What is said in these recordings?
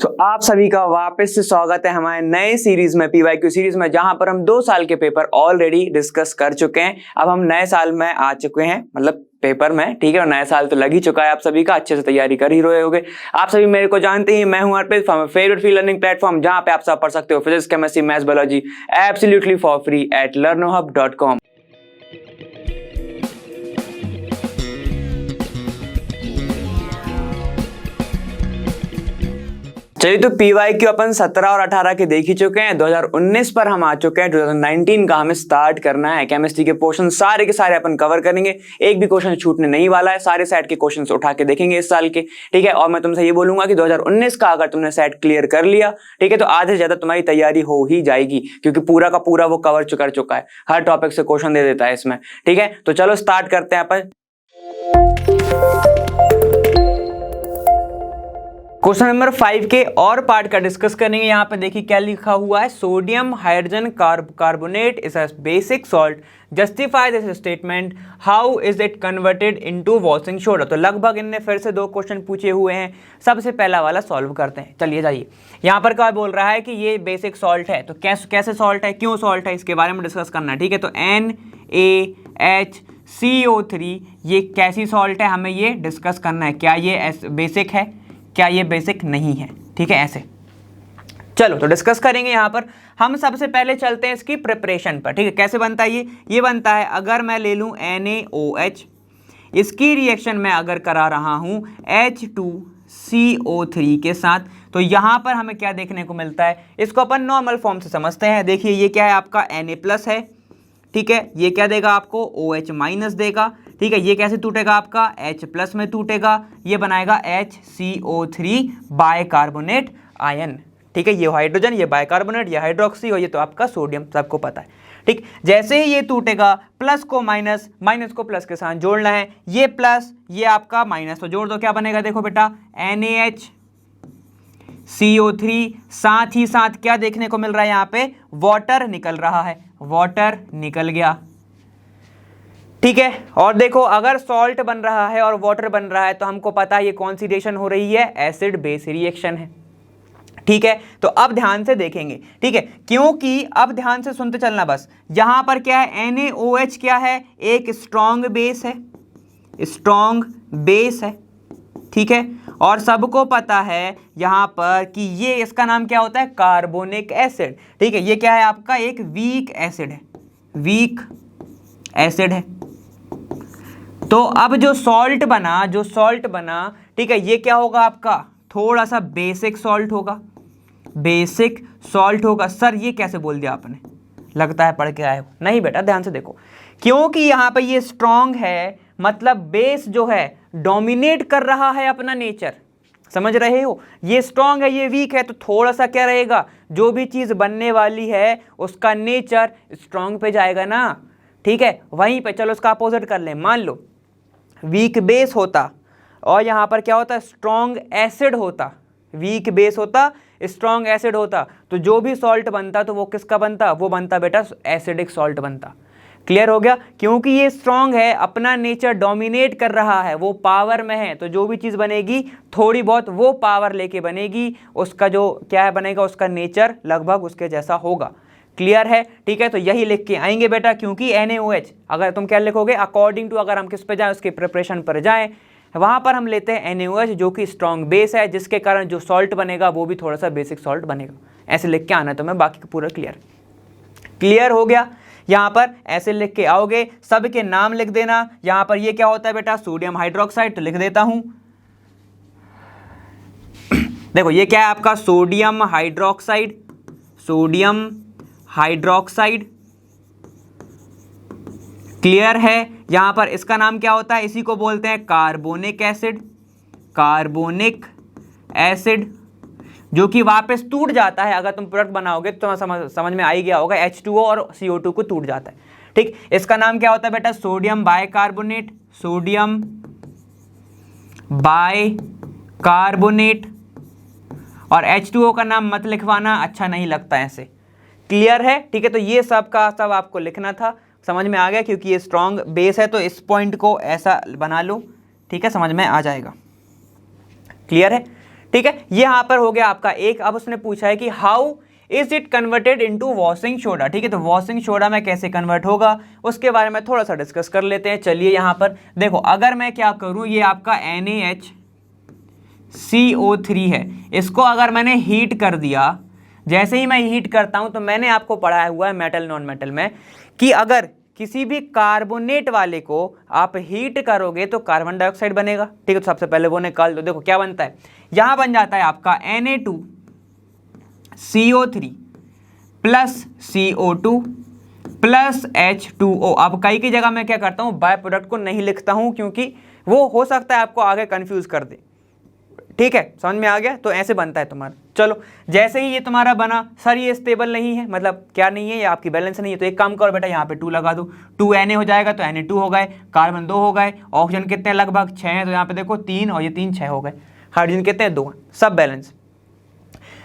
तो आप सभी का वापस से स्वागत है हमारे नए सीरीज में, पीवाईक्यू सीरीज में, जहां पर हम 2 साल के पेपर ऑलरेडी डिस्कस कर चुके हैं। अब हम नए साल में आ चुके हैं, मतलब पेपर में, ठीक है। और नया साल तो लग ही चुका है, आप सभी का अच्छे से तैयारी कर ही रहे होगे। आप सभी मेरे को जानते ही, मैं हूं Arpit from favourite free learning platform, जहां पे आप सब पढ़ सकते हो physics, chemistry, maths, biology absolutely for free at learnohub.com। चलिए, तो पीवाईक्यू अपन 17 और 18 के देख ही चुके हैं। 2019 पर हम आ चुके हैं। 2019 का हमें स्टार्ट करना है। केमिस्ट्री के पोर्शन सारे के सारे अपन कवर करेंगे, एक भी क्वेश्चन छूटने नहीं वाला है। सारे सेट के क्वेश्चंस उठा के देखेंगे इस साल के, ठीक है। और मैं तुमसे ये बोलूंगा कि 2019 का अगर तुमने सेट क्लियर कर लिया, ठीक है, तो आधे से ज्यादा तुम्हारी तैयारी हो ही जाएगी, क्योंकि पूरा का पूरा वो कवर कर चुका है। हर टॉपिक से क्वेश्चन दे देता है इसमें, ठीक है। तो चलो स्टार्ट करते हैं अपन। क्वेश्चन नंबर 5 के और पार्ट का डिस्कस करेंगे। यहाँ पे देखिए क्या लिखा हुआ है, sodium hydrogen carbonate is a basic salt, justify this statement, how is it converted into washing soda. तो लगभग इनने फिर से 2 क्वेश्चन पूछे हुए हैं। सबसे पहला वाला सॉल्व करते हैं, चलिए जाइए। यहाँ पर क्या बोल रहा है कि ये बेसिक सॉल्ट है, तो कैसे सॉल्ट है, क्यों सॉल्ट है, इसके बारे में डिस्कस करना है, ठीक है। तो NaHCO3 ये कैसी सॉल्ट है, हमें ये डिस्कस करना है। क्या ये बेसिक है, क्या ये बेसिक नहीं है, ठीक है। ऐसे चलो तो डिस्कस करेंगे। यहाँ पर हम सबसे पहले चलते हैं इसकी प्रिपरेशन पर, ठीक है। कैसे बनता है ये बनता है, अगर मैं ले लूँ NaOH, इसकी रिएक्शन मैं अगर करा रहा हूँ H2CO3 के साथ, तो यहाँ पर हमें क्या देखने को मिलता है, इसको अपन नॉर्मल फॉर्म से समझते हैं। देखिए ये क्या है, आपका Na+ है, ठीक है। ये क्या देगा आपको, OH- देगा, ठीक है। ये कैसे टूटेगा, आपका H+ में टूटेगा, ये बनाएगा HCO3 बाइकार्बोनेट आयन, ठीक है। ये हाइड्रोजन, ये बाइकार्बोनेट, ये हाइड्रोक्सी, और ये तो आपका सोडियम, सबको पता है, ठीक। जैसे ही ये टूटेगा, प्लस को माइनस, माइनस को प्लस के साथ जोड़ना है, ये प्लस, ये आपका माइनस, तो जोड़ दो, क्या बनेगा, देखो बेटा, NaHCO3, साथ ही साथ क्या देखने को मिल रहा है, यहाँ पे वाटर निकल रहा है, वाटर निकल गया, ठीक है। और देखो, अगर सॉल्ट बन रहा है और वाटर बन रहा है, तो हमको पता है ये कौन सी रिएक्शन हो रही है, एसिड बेस रिएक्शन है, ठीक है। तो अब ध्यान से देखेंगे, ठीक है, क्योंकि अब ध्यान से सुनते चलना बस। यहां पर क्या है, NaOH क्या है, एक स्ट्रॉन्ग बेस है, स्ट्रॉन्ग बेस है, ठीक है। और सबको पता है यहां पर कि ये, इसका नाम क्या होता है, कार्बोनिक एसिड, ठीक है। ये क्या है, आपका एक वीक एसिड है, वीक एसिड है। तो अब जो सॉल्ट बना, ठीक है, ये क्या होगा, आपका थोड़ा सा बेसिक सॉल्ट होगा, बेसिक सॉल्ट होगा। सर ये कैसे बोल दिया आपने, लगता है पढ़ के आए हो, नहीं बेटा, ध्यान से देखो, क्योंकि यहां पे ये स्ट्रॉन्ग है, मतलब बेस जो है डोमिनेट कर रहा है अपना नेचर, समझ रहे हो। ये स्ट्रॉन्ग है, ये वीक है, तो थोड़ा सा क्या रहेगा, जो भी चीज बनने वाली है उसका नेचर स्ट्रॉन्ग पे जाएगा ना, ठीक है। वहीं पे चलो उसका अपोजिट कर लें, मान लो वीक बेस होता और यहाँ पर क्या होता, स्ट्रॉन्ग एसिड होता, वीक बेस होता, स्ट्रॉन्ग एसिड होता, तो जो भी सॉल्ट बनता तो वो किसका बनता, वो बनता बेटा एसिडिक सॉल्ट बनता। क्लियर हो गया, क्योंकि ये स्ट्रॉन्ग है, अपना नेचर डोमिनेट कर रहा है, वो पावर में है, तो जो भी चीज़ बनेगी थोड़ी बहुत वो पावर लेके बनेगी, उसका जो क्या है बनेगा, उसका नेचर लगभग उसके जैसा होगा। क्लियर है, ठीक है। तो यही लिख के आएंगे बेटा, क्योंकि NaOH अगर तुम क्या लिखोगे, अकॉर्डिंग टू, अगर हम किस पे जाएं, उसके प्रिपरेशन पर जाएं, वहां पर हम लेते हैं NaOH, जो कि स्ट्रॉन्ग बेस है, जिसके कारण जो सॉल्ट बनेगा वो भी थोड़ा सा बेसिक सॉल्ट बनेगा। ऐसे लिख के आना, तो मैं बाकी पूरा क्लियर हो गया। यहाँ पर ऐसे लिख के आओगे, सबके नाम लिख देना। यहाँ पर ये क्या होता है बेटा, सोडियम हाइड्रोक्साइड, तो लिख देता हूं, देखो ये क्या है आपका, sodium hydroxide, sodium hydroxide, clear है। यहां पर इसका नाम क्या होता है, इसी को बोलते हैं कार्बोनिक एसिड, कार्बोनिक एसिड, जो कि वापस टूट जाता है। अगर तुम प्रोडक्ट बनाओगे तो समझ में आ ही गया होगा, H2O और CO2 को टूट जाता है, ठीक। इसका नाम क्या होता है बेटा, सोडियम बाइकार्बोनेट, सोडियम बाइकार्बोनेट। और H2O का नाम मत लिखवाना, अच्छा नहीं लगता ऐसे, क्लियर है, ठीक है। तो ये सब का सब आपको लिखना था, समझ में आ गया, क्योंकि ये स्ट्रॉन्ग बेस है, तो इस पॉइंट को ऐसा बना लो, ठीक है, समझ में आ जाएगा। क्लियर है, ठीक है, ये यहाँ पर हो गया आपका एक। अब उसने पूछा है कि how is it converted into washing soda. ठीक है, तो वॉशिंग सोडा में कैसे कन्वर्ट होगा उसके बारे में थोड़ा सा डिस्कस कर लेते हैं। चलिए यहाँ पर देखो, अगर मैं क्या करूँ, ये आपका NaHCO3 है, इसको अगर मैंने हीट कर दिया, जैसे ही मैं हीट करता हूँ, तो मैंने आपको पढ़ाया हुआ है मेटल नॉन मेटल में कि अगर किसी भी कार्बोनेट वाले को आप हीट करोगे तो कार्बन डाइऑक्साइड बनेगा। ठीक है, तो सबसे पहले वो निकाल दो। देखो क्या बनता है, यहाँ बन जाता है आपका Na2CO3 plus CO2 plus H2O। अब कई की जगह मैं क्या करता हूँ, बाय प्रोडक्ट को नहीं लिखता हूँ, क्योंकि वो हो सकता है आपको आगे कंफ्यूज कर दे। ठीक है, समझ में आ गया। तो ऐसे बनता है तुम्हारा। चलो, जैसे ही ये तुम्हारा बना, सर ये स्टेबल नहीं है, मतलब क्या नहीं है, ये आपकी बैलेंस नहीं है, तो एक काम करो बेटा, यहाँ पे 2 लगा दो, 2 Na हो जाएगा, तो Na2 हो गए, कार्बन 2 हो गए, ऑक्सीजन कितने लगभग 6 हैं, तो यहाँ पे देखो 3 और ये 3 6 हो गए, हाइड्रोजन कितने 2, सब बैलेंस।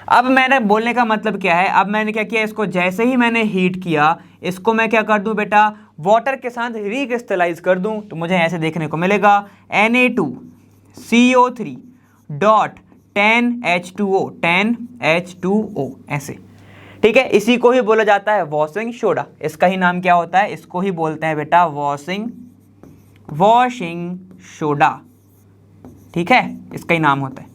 अब मैंने बोलने का मतलब क्या है, अब मैंने क्या किया, इसको जैसे ही मैंने हीट किया, इसको मैं क्या कर दूं बेटा, वाटर के साथ रिक्रिस्टलाइज कर दूं, तो मुझे ऐसे देखने को मिलेगा Na2CO3 डॉट 10H2O ऐसे। ठीक है, इसी को ही बोला जाता है वॉशिंग सोडा। इसका ही नाम क्या होता है, इसको ही बोलते हैं बेटा वॉशिंग सोडा। ठीक है, इसका ही नाम होता है।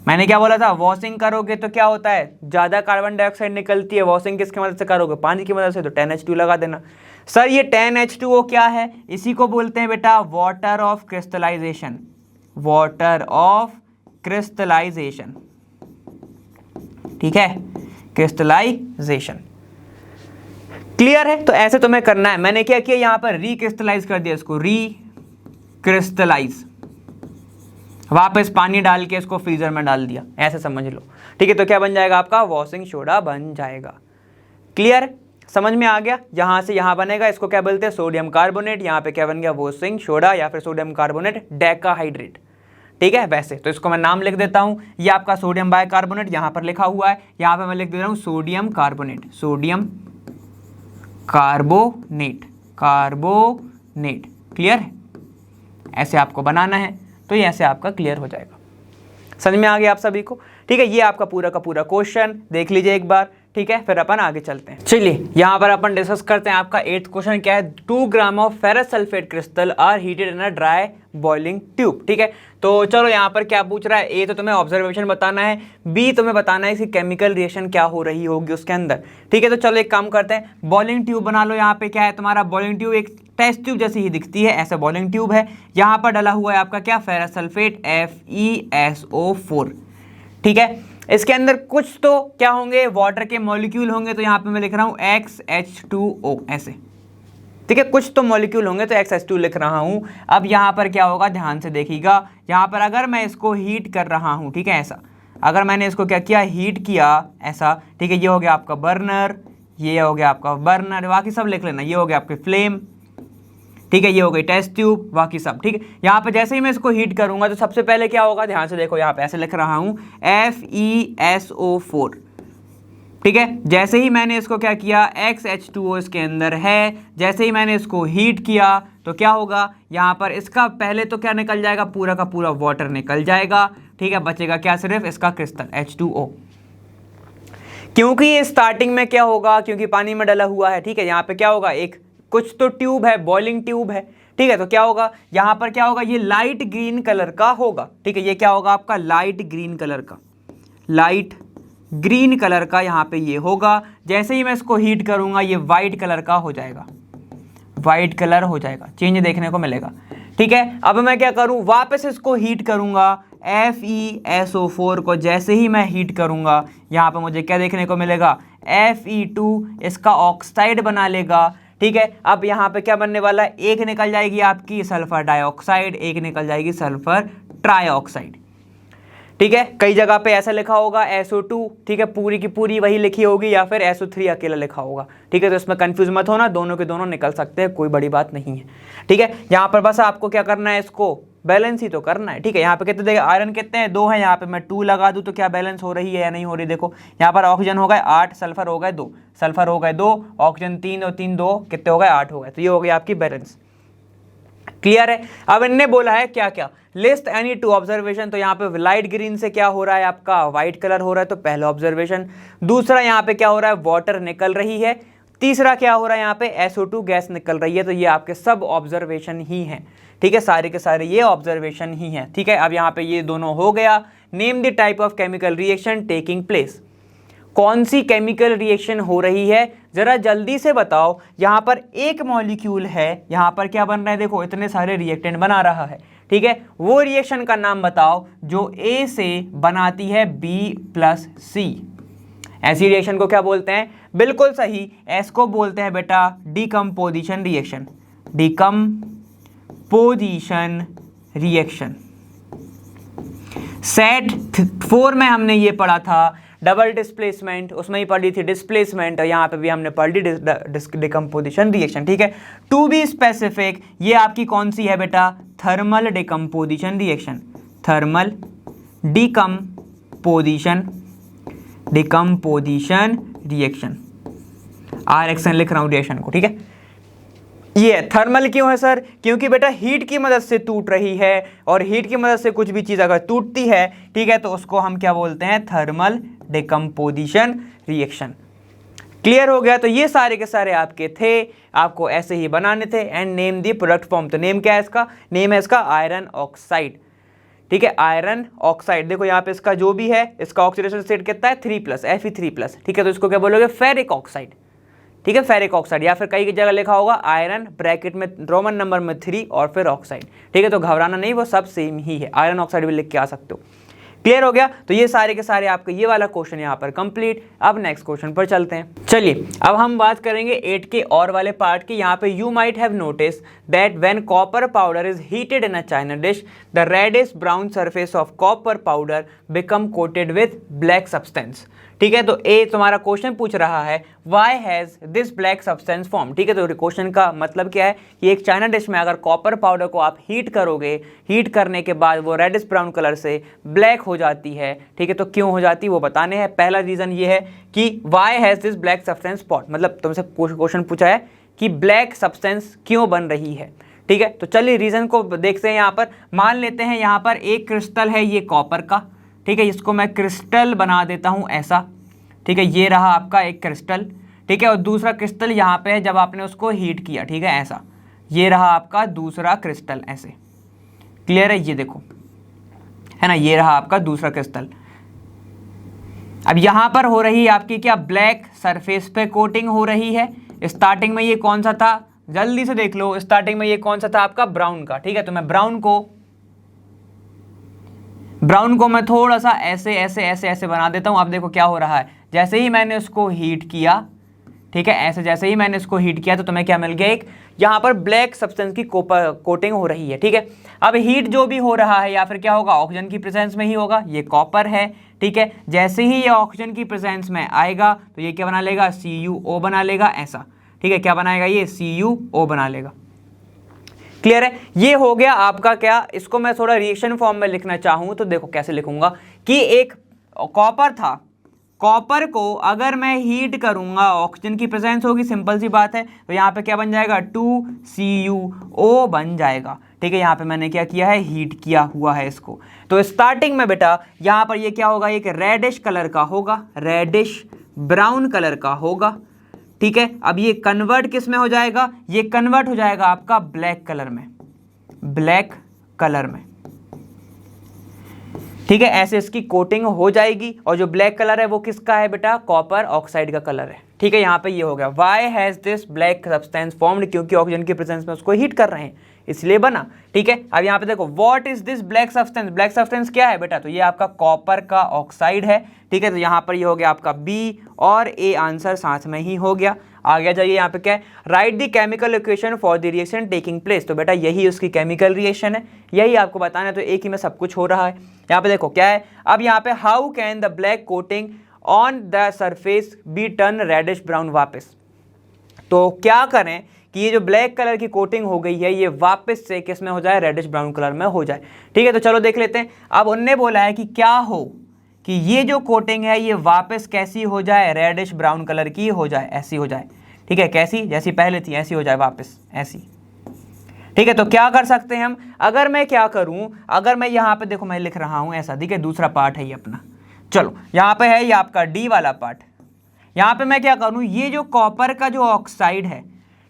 मैंने क्या बोला था, वॉशिंग करोगे तो क्या होता है, ज़्यादा कार्बन डाइऑक्साइड निकलती है। वॉशिंग किसकी मदद से करोगे, पानी की मदद से, तो 10H2 लगा देना। सर ये 10H2O क्या है, इसी को बोलते हैं बेटा water of crystallization. Water of crystallization, ठीक है, क्रिस्टलाइजेशन। क्लियर है। तो ऐसे तुम्हें करना है। मैंने क्या किया, यहां पर रिक्रिस्टलाइज कर दिया, इसको रिक्रिस्टलाइज, वापस पानी डाल के इसको फ्रीजर में डाल दिया, ऐसे समझ लो। ठीक है, तो क्या बन जाएगा आपका, वॉशिंग सोडा बन जाएगा। क्लियर, समझ में आ गया। यहां से यहां बनेगा, इसको क्या बोलते हैं, सोडियम कार्बोनेट। यहां पे क्या बन गया, वॉशिंग सोडा या फिर सोडियम कार्बोनेट डेकाहाइड्रेट। ठीक है, वैसे तो इसको मैं नाम लिख देता हूं, ये आपका सोडियम बाइकार्बोनेट यहां पर लिखा हुआ है, यहां पे मैं लिख दे रहा हूं sodium carbonate, sodium carbonate, carbonate. Clear है, ऐसे आपको बनाना है, तो ये ऐसे आपका क्लियर हो जाएगा। समझ में आ गया आप सभी को। ठीक है, ये आपका पूरा का पूरा क्वेश्चन देख लीजिए एक बार। ठीक है, फिर अपन आगे चलते हैं। चलिए यहाँ पर अपन डिस्कस करते हैं। आपका 8th क्वेश्चन क्या है, 2 gram of ferrous sulphate crystal are heated in a dry boiling tube. ठीक है, तो चलो यहाँ पर क्या पूछ रहा है, ए तो तुम्हें ऑब्जर्वेशन बताना है, बी तुम्हें बताना है कि केमिकल रिएक्शन क्या हो रही होगी उसके अंदर। ठीक है, तो चलो एक काम करते हैं, बॉइलिंग ट्यूब बना लो। यहाँ पे क्या है तुम्हारा, बॉइलिंग ट्यूब एक टेस्ट ट्यूब जैसी ही दिखती है, ऐसा बॉइलिंग ट्यूब है। यहाँ पर डला हुआ है आपका क्या, फेरस सल्फेट FeSO4। ठीक है, इसके अंदर कुछ तो क्या होंगे, वाटर के मॉलिक्यूल होंगे, तो यहाँ पे मैं लिख रहा हूँ XH2O ऐसे। ठीक है, कुछ तो मॉलिक्यूल होंगे, तो XH2 लिख रहा हूँ। अब यहाँ पर क्या होगा, ध्यान से देखिएगा, यहाँ पर अगर मैं इसको हीट कर रहा हूँ, ठीक है, ऐसा अगर मैंने इसको क्या किया, हीट किया ऐसा। ठीक है, ये हो गया आपका बर्नर, ये हो गया आपका बर्नर, बाकी सब लिख लेना, ये हो गया आपके फ्लेम। ठीक है, ये हो गई टेस्ट ट्यूब, बाकी सब। ठीक है, यहाँ पे जैसे ही मैं इसको हीट करूंगा, तो सबसे पहले क्या होगा, ध्यान से देखो, यहाँ पे ऐसे लिख रहा हूँ FeSO4। ठीक है, जैसे ही मैंने इसको क्या किया, XH2O इसके अंदर है, जैसे ही मैंने इसको हीट किया, तो क्या होगा, यहाँ पर इसका पहले तो क्या निकल जाएगा, पूरा का पूरा वाटर निकल जाएगा। ठीक है, बचेगा क्या, सिर्फ इसका क्रिस्टल H2O। क्योंकि ये स्टार्टिंग में क्या होगा, क्योंकि पानी में डला हुआ है। ठीक है, यहाँ पे क्या होगा, एक कुछ तो ट्यूब है, बॉइलिंग ट्यूब है। ठीक है, तो क्या होगा, यहाँ पर क्या होगा, ये लाइट ग्रीन कलर का होगा। ठीक है, ये क्या होगा आपका, लाइट ग्रीन कलर का, लाइट ग्रीन कलर का यहाँ पे ये होगा। जैसे ही मैं इसको हीट करूंगा, ये वाइट कलर का हो जाएगा, वाइट कलर हो जाएगा, चेंज देखने को मिलेगा। ठीक है, अब मैं क्या करूं, वापस इसको हीट करूंगा, FeSO4 को जैसे ही मैं हीट करूंगा, यहाँ पे मुझे क्या देखने को मिलेगा, Fe2 इसका ऑक्साइड बना लेगा। ठीक है, अब यहाँ पे क्या बनने वाला है, एक निकल जाएगी आपकी सल्फर डाइऑक्साइड, एक निकल जाएगी सल्फर ट्राइऑक्साइड। ठीक है, कई जगह पे ऐसा लिखा होगा SO2। ठीक है, पूरी की पूरी वही लिखी होगी, या फिर SO3 अकेला लिखा होगा। ठीक है, तो इसमें कंफ्यूज मत होना, दोनों के दोनों निकल सकते हैं, कोई बड़ी बात नहीं है। ठीक है, यहाँ पर बस आपको क्या करना है, इसको बैलेंस ही तो करना है। ठीक है, यहाँ पे कितने देखिए, आयरन कितने हैं, 2 हैं, यहाँ पे मैं 2 लगा दूँ तो क्या बैलेंस हो रही है या नहीं हो रही। देखो यहाँ पर ऑक्सीजन हो गए 8, सल्फर हो गए 2, सल्फर हो गए 2, ऑक्सीजन 3 और 3 2 कितने हो गए, 8 हो गए। तो ये हो गई आपकी बैलेंस। क्लियर है। अब इनने बोला है क्या क्या, लिस्ट एनी टू ऑब्जर्वेशन, तो यहाँ पे लाइट ग्रीन से क्या हो रहा है, आपका व्हाइट कलर हो रहा है, तो पहला ऑब्जर्वेशन। दूसरा यहाँ पे क्या हो रहा है, वाटर निकल रही है। तीसरा क्या हो रहा है, यहाँ पे SO2 गैस निकल रही है। तो ये आपके सब ऑब्जर्वेशन ही हैं, ठीक है, सारे के सारे ये ऑब्जर्वेशन ही हैं, ठीक है। अब यहाँ पे ये दोनों हो गया। Name the type of chemical reaction taking place, कौन सी केमिकल रिएक्शन हो रही है, जरा जल्दी से बताओ। यहाँ पर एक मॉलिक्यूल है, यहाँ पर क्या बन रहा है, देखो इतने सारे रिएक्टेंट बना रहा है, ठीक है। वो रिएक्शन का नाम बताओ जो A से बनाती है B+C। ऐसी रिएक्शन को क्या बोलते हैं, बिल्कुल सही, एस को बोलते हैं बेटा decomposition reaction, decomposition reaction. Set 4 में हमने ये पढ़ा था डबल डिस्प्लेसमेंट, उसमें ही पढ़ी थी डिस्प्लेसमेंट, और यहाँ पे भी हमने पढ़ी डिकम्पोजिशन रिएक्शन, ठीक है। टू बी स्पेसिफिक, ये आपकी कौन सी है बेटा, thermal decomposition reaction, thermal decomposition reaction. RXN लिख रहा हूँ रिएक्शन को, ठीक है। ये थर्मल क्यों है सर, क्योंकि बेटा हीट की मदद से टूट रही है, और हीट की मदद से कुछ भी चीज़ अगर टूटती है, ठीक है, तो उसको हम क्या बोलते हैं, थर्मल डिकम्पोजिशन रिएक्शन। क्लियर हो गया। तो ये सारे के सारे आपके थे, आपको ऐसे ही बनाने थे। And name the product form, तो नेम क्या है इसका, नेम है इसका आयरन ऑक्साइड, ठीक है, आयरन ऑक्साइड। देखो यहाँ पे इसका जो भी है, इसका ऑक्सीडेशन स्टेट कितना है, 3+, Fe3+, ठीक है। तो इसको क्या बोलोगे, फेरिक ऑक्साइड, ठीक है, फेरिक ऑक्साइड, या फिर कई जगह लिखा होगा आयरन ब्रैकेट में रोमन नंबर में 3 और फिर ऑक्साइड, ठीक है। तो घबराना नहीं, वो सब सेम ही है, आयरन ऑक्साइड भी लिख के आ सकते हो। क्लियर हो गया। तो ये सारे के सारे आपके ये वाला क्वेश्चन यहाँ पर कंप्लीट। अब नेक्स्ट क्वेश्चन पर चलते हैं। चलिए अब हम बात करेंगे 8 के और वाले पार्ट की। यहाँ पे you might have notice that when copper powder is heated in a china dish the reddish brown surface of copper powder become coated with black substance, ठीक है। तो ए तुम्हारा क्वेश्चन पूछ रहा है why has this black substance form, ठीक है। तो क्वेश्चन का मतलब क्या है कि एक चाइना डिश में अगर कॉपर पाउडर को आप हीट करोगे, हीट करने के बाद वो रेडिश ब्राउन कलर से ब्लैक हो जाती है, ठीक है। तो क्यों हो जाती है वो बताने हैं। पहला रीजन ये है कि why has this black substance spot, मतलब तुमसे क्वेश्चन पूछा है कि ब्लैक सब्सटेंस क्यों बन रही है, ठीक है। तो चलिए रीजन को देखते हैं। यहाँ पर मान लेते हैं यहाँ पर एक क्रिस्टल है ये कॉपर का, ठीक है, इसको मैं क्रिस्टल बना देता हूँ ऐसा, ठीक है। ये रहा आपका एक क्रिस्टल, ठीक है, और दूसरा क्रिस्टल यहाँ पे है जब आपने उसको हीट किया, ठीक है, ऐसा। ये रहा आपका दूसरा क्रिस्टल ऐसे, क्लियर है, ये देखो है ना, ये रहा आपका दूसरा क्रिस्टल। अब यहाँ पर हो रही है आपकी क्या, ब्लैक सरफेस पे कोटिंग हो रही है। स्टार्टिंग में ये कौन सा था, जल्दी से देख लो, स्टार्टिंग में ये कौन सा था आपका, ब्राउन का, ठीक है। तो मैं ब्राउन को मैं थोड़ा सा ऐसे ऐसे ऐसे ऐसे बना देता हूं। अब देखो क्या हो रहा है, जैसे ही मैंने उसको हीट किया, ठीक है, ऐसे जैसे ही मैंने इसको हीट किया तो तुम्हें क्या मिल गया, एक यहाँ पर ब्लैक सब्सटेंस की कोटिंग हो रही है, ठीक है। अब हीट जो भी हो रहा है या फिर क्या होगा, ऑक्सीजन की प्रेजेंस में ही होगा। ये कॉपर है, ठीक है, जैसे ही ये ऑक्सीजन की प्रेजेंस में आएगा तो ये क्या बना लेगा, CuO बना लेगा ऐसा, ठीक है। क्या बनाएगा, ये CuO बना लेगा। क्लियर है, ये हो गया आपका क्या। इसको मैं थोड़ा रिएक्शन फॉर्म में लिखना चाहूँ तो देखो कैसे लिखूंगा कि एक कॉपर था, कॉपर को अगर मैं हीट करूंगा, ऑक्सीजन की प्रेजेंस होगी, सिंपल सी बात है, तो यहाँ पे क्या बन जाएगा, 2CuO बन जाएगा, ठीक है। यहाँ पे मैंने क्या किया है, हीट किया हुआ है इसको। तो स्टार्टिंग में बेटा यहाँ पर ये क्या होगा, एक रेडिश कलर का होगा, रेडिश ब्राउन कलर का होगा, ठीक है। अब ये कन्वर्ट किस में हो जाएगा, ये कन्वर्ट हो जाएगा आपका ब्लैक कलर में, ब्लैक कलर में, ठीक है। ऐसे इसकी कोटिंग हो जाएगी, और जो ब्लैक कलर है वो किसका है बेटा, कॉपर ऑक्साइड का कलर है, ठीक है। यहाँ पे ये हो गया why has this black substance formed, क्योंकि ऑक्सीजन की प्रेजेंस में उसको हीट कर रहे हैं इसलिए बना, ठीक है। अब यहाँ पे देखो what is this black substance, black substance क्या है बेटा, तो ये आपका कॉपर का ऑक्साइड है, ठीक है। तो यहाँ पर ये हो गया आपका बी और ए आंसर साथ में ही हो गया। आगे जाइए, यहाँ पे क्या है, right the chemical equation for the reaction taking place. तो बेटा यही उसकी केमिकल रिएक्शन है, यही आपको बताना है, तो एक ही में सब कुछ हो रहा है। यहाँ पे देखो क्या है, अब यहाँ पे how can the black coating on the surface be turn reddish brown वापस। तो क्या करें कि ये जो ब्लैक कलर की कोटिंग हो गई है ये वापस से किस में हो जाए, रेडिश ब्राउन कलर में हो जाए, ठीक है। तो चलो देख लेते हैं। अब उनने बोला है कि क्या हो कि ये जो कोटिंग है ये वापस कैसी हो जाए, रेडिश ब्राउन कलर की हो जाए, ऐसी हो जाए, ठीक है। कैसी, जैसी पहले थी ऐसी हो जाए वापस, ऐसी, ठीक है, तो क्या कर सकते हैं हम, अगर मैं क्या करूं, अगर मैं यहाँ पे देखो मैं लिख रहा हूं ऐसा, ठीक है, दूसरा पार्ट है ये अपना, चलो यहाँ पे है ये आपका डी वाला पार्ट। यहाँ पे मैं क्या करूं, ये जो कॉपर का जो ऑक्साइड है,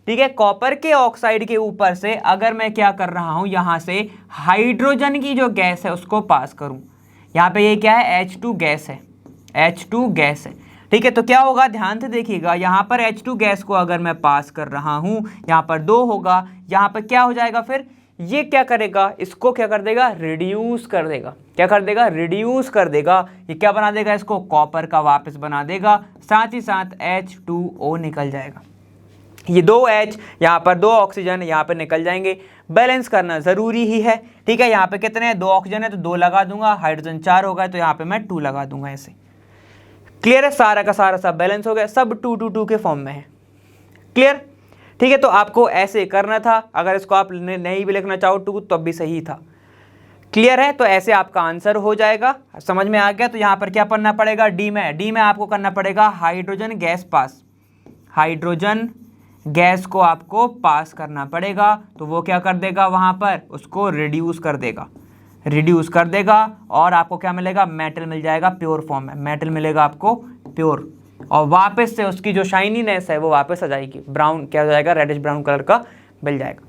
ठीक है, कॉपर के ऑक्साइड के ऊपर से अगर मैं क्या कर रहा हूं, यहां से हाइड्रोजन की जो गैस है उसको पास करूं। यहाँ पे ये क्या है, H2 गैस है, H2 गैस है, ठीक है। तो क्या होगा, ध्यान से देखिएगा, यहाँ पर H2 गैस को अगर मैं पास कर रहा हूं, यहाँ पर 2 होगा, यहाँ पर क्या हो जाएगा, फिर ये क्या करेगा, इसको क्या कर देगा, रिड्यूस कर देगा। क्या कर देगा, रिड्यूस कर देगा। ये क्या बना देगा, इसको कॉपर का वापस बना देगा, साथ ही साथ H2O निकल जाएगा। ये 2H, यहाँ पर 2 ऑक्सीजन यहाँ पे निकल जाएंगे। बैलेंस करना ज़रूरी ही है, ठीक है। यहाँ पे कितने हैं, 2 ऑक्सीजन है तो 2 लगा दूंगा, हाइड्रोजन 4 होगा तो यहाँ पे मैं 2 लगा दूंगा ऐसे। क्लियर है, सारा का सारा सब बैलेंस हो गया, सब 2 2 2 के फॉर्म में है। क्लियर, ठीक है। तो आपको ऐसे करना था, अगर इसको आप नहीं भी लिखना चाहो 2 तब भी सही था। क्लियर है, तो ऐसे आपका आंसर हो जाएगा। समझ में आ गया। तो यहाँ पर क्या करना पड़ेगा, डी में आपको करना पड़ेगा hydrogen gas pass, hydrogen gas को आपको पास करना पड़ेगा। तो वो क्या कर देगा, वहाँ पर उसको रिड्यूस कर देगा, रिड्यूस कर देगा, और आपको क्या मिलेगा, मेटल मिल जाएगा प्योर फॉर्म में, मेटल मिलेगा आपको प्योर, और वापस से उसकी जो शाइनीनेस है वो वापस आ जाएगी, ब्राउन क्या हो जाएगा, रेडिश ब्राउन कलर का मिल जाएगा।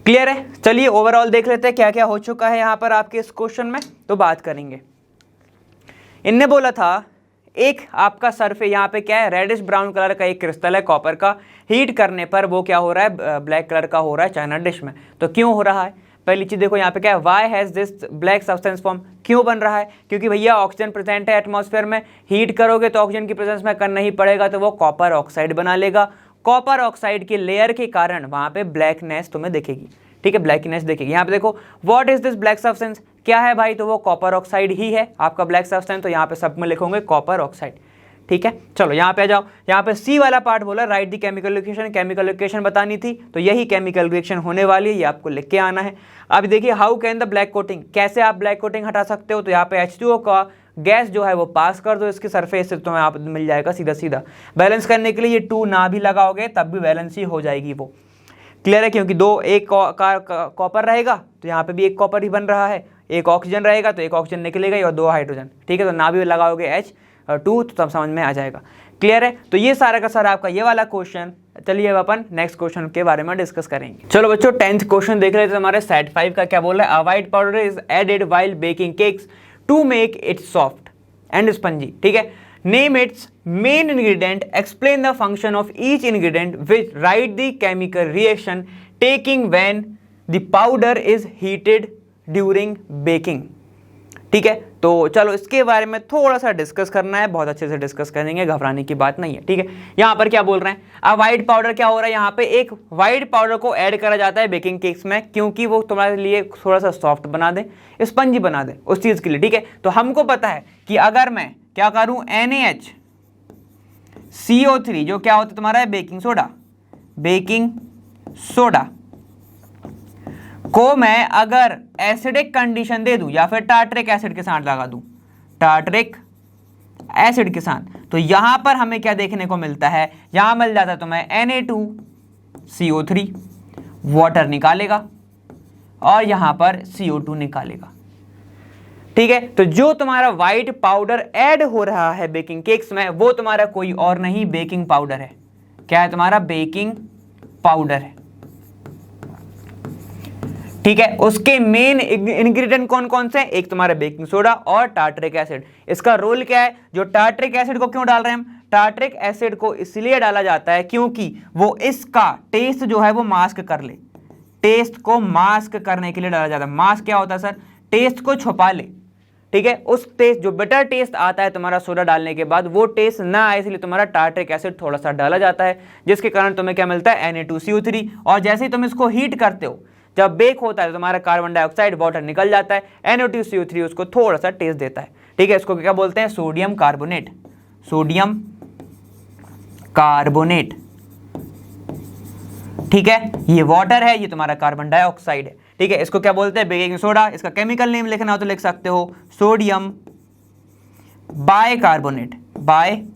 क्लियर है। चलिए ओवरऑल देख लेते हैं क्या क्या हो चुका है यहाँ पर आपके इस क्वेश्चन में, तो बात करेंगे। इनने बोला था एक आपका सरफेस यहाँ पे क्या है, रेडिश ब्राउन कलर का एक क्रिस्टल है कॉपर का, हीट करने पर वो क्या हो रहा है, ब्लैक कलर का हो रहा है चाइना डिश में। तो क्यों हो रहा है, पहली चीज देखो यहाँ पे क्या है, why has this black substance form, क्यों बन रहा है, क्योंकि भैया ऑक्सीजन प्रेजेंट है एटमॉस्फेयर में, हीट करोगे तो ऑक्सीजन की प्रेजेंस में करना ही पड़ेगा, तो वो कॉपर ऑक्साइड बना लेगा। कॉपर ऑक्साइड की लेयर के कारण वहां पे ब्लैकनेस तुम्हें दिखेगी, ठीक है, ब्लैकनेस दिखेगी। यहाँ पे देखो what is this black substance, क्या है भाई, तो वो कॉपर ऑक्साइड ही है आपका ब्लैक सब्सटेंस। तो यहाँ पे सब में लिखोगे कॉपर ऑक्साइड, ठीक है। चलो यहाँ पे आ जाओ, यहाँ पे सी वाला पार्ट बोला right the chemical reaction, chemical reaction बतानी थी, तो यही केमिकल रिएक्शन होने वाली है, ये आपको लिख के आना है। अब देखिए how can the black coating, कैसे आप ब्लैक कोटिंग हटा सकते हो, तो यहाँ पे H2O का गैस जो है वो पास कर दो इसके सरफेस से, तुम्हें आप मिल जाएगा सीधा सीधा। बैलेंस करने के लिए ये 2 ना भी लगाओगे तब भी बैलेंस ही हो जाएगी वो। क्लियर है, क्योंकि एक कॉपर रहेगा तो यहाँ पे भी एक कॉपर ही बन रहा है, एक ऑक्सीजन रहेगा तो एक ऑक्सीजन निकलेगा और 2 हाइड्रोजन, ठीक है। तो ना भी लगाओगे H2 तो तब समझ में आ जाएगा। क्लियर है, तो ये सारा का सारा आपका ये वाला क्वेश्चन। चलिए अब अपन नेक्स्ट क्वेश्चन के बारे में डिस्कस करेंगे। चलो बच्चों 10th क्वेश्चन देख रहे थे, हमारे सेट 5 का क्या बोल रहा है, a white powder is added while baking cakes to make it soft and spongy, ठीक है। Name its main ingredient, explain the function of each ingredient which write the chemical reaction taking when the powder is heated during baking, ठीक है। तो चलो इसके बारे में थोड़ा सा डिस्कस करना है, बहुत अच्छे से डिस्कस करेंगे, घबराने की बात नहीं है, ठीक है। यहाँ पर क्या बोल रहे हैं, अब व्हाइट पाउडर क्या हो रहा है, यहाँ पे एक व्हाइट पाउडर को ऐड करा जाता है बेकिंग केक्स में, क्योंकि वो तुम्हारे लिए थोड़ा सा सॉफ्ट बना दे, स्पंजी बना दे उस चीज़ के लिए, ठीक है। तो हमको पता है कि अगर मैं क्या करूँ, NaHCO3 जो क्या होता है तुम्हारा है बेकिंग सोडा, बेकिंग सोडा को मैं अगर एसिडिक कंडीशन दे दूं या फिर टार्ट्रिक एसिड के साथ लगा दूं, टार्ट्रिक एसिड के साथ, तो यहां पर हमें क्या देखने को मिलता है, यहां मिल जाता है तुम्हें Na2CO3, वाटर निकालेगा और यहां पर CO2 निकालेगा, ठीक है। तो जो तुम्हारा व्हाइट पाउडर ऐड हो रहा है बेकिंग केक्स में वो तुम्हारा कोई और नहीं बेकिंग पाउडर है। क्या है तुम्हारा, बेकिंग पाउडर है, ठीक है। उसके मेन इंग्रेडिएंट कौन कौन से हैं, एक तुम्हारा बेकिंग सोडा और टार्ट्रिक एसिड। इसका रोल क्या है, जो टार्ट्रिक एसिड को क्यों डाल रहे हैं हम, टार्ट्रिक एसिड को इसलिए डाला जाता है क्योंकि वो इसका टेस्ट जो है वो मास्क कर ले, टेस्ट को मास्क करने के लिए डाला जाता है। मास्क क्या होता है सर, टेस्ट को छुपा ले, ठीक है। उस टेस्ट जो बिटर टेस्ट आता है तुम्हारा सोडा डालने के बाद वो टेस्ट ना आए, इसलिए तुम्हारा टार्ट्रिक एसिड थोड़ा सा डाला जाता है, जिसके कारण तुम्हें क्या मिलता है, Na2CO3। और जैसे ही तुम इसको हीट करते हो, जब बेक होता है तो तुम्हारा कार्बन डाइऑक्साइड वाटर निकल जाता है, Na2CO3 उसको थोड़ा सा टेस्ट देता है, ठीक है। इसको क्या बोलते हैं, सोडियम कार्बोनेट, सोडियम कार्बोनेट, ठीक है। ये वाटर है, ये तुम्हारा कार्बन डाइऑक्साइड है, ठीक है। इसको क्या बोलते हैं, बेकिंग सोडा। इसका केमिकल नेम लिखना हो तो लिख सकते हो सोडियम बाइकार्बोनेट, बाइकार्बोनेट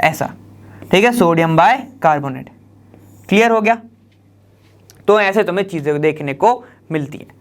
ऐसा, ठीक है, सोडियम बाइकार्बोनेट, क्लियर हो गया? तो ऐसे तुम्हें चीजें देखने को मिलती हैं।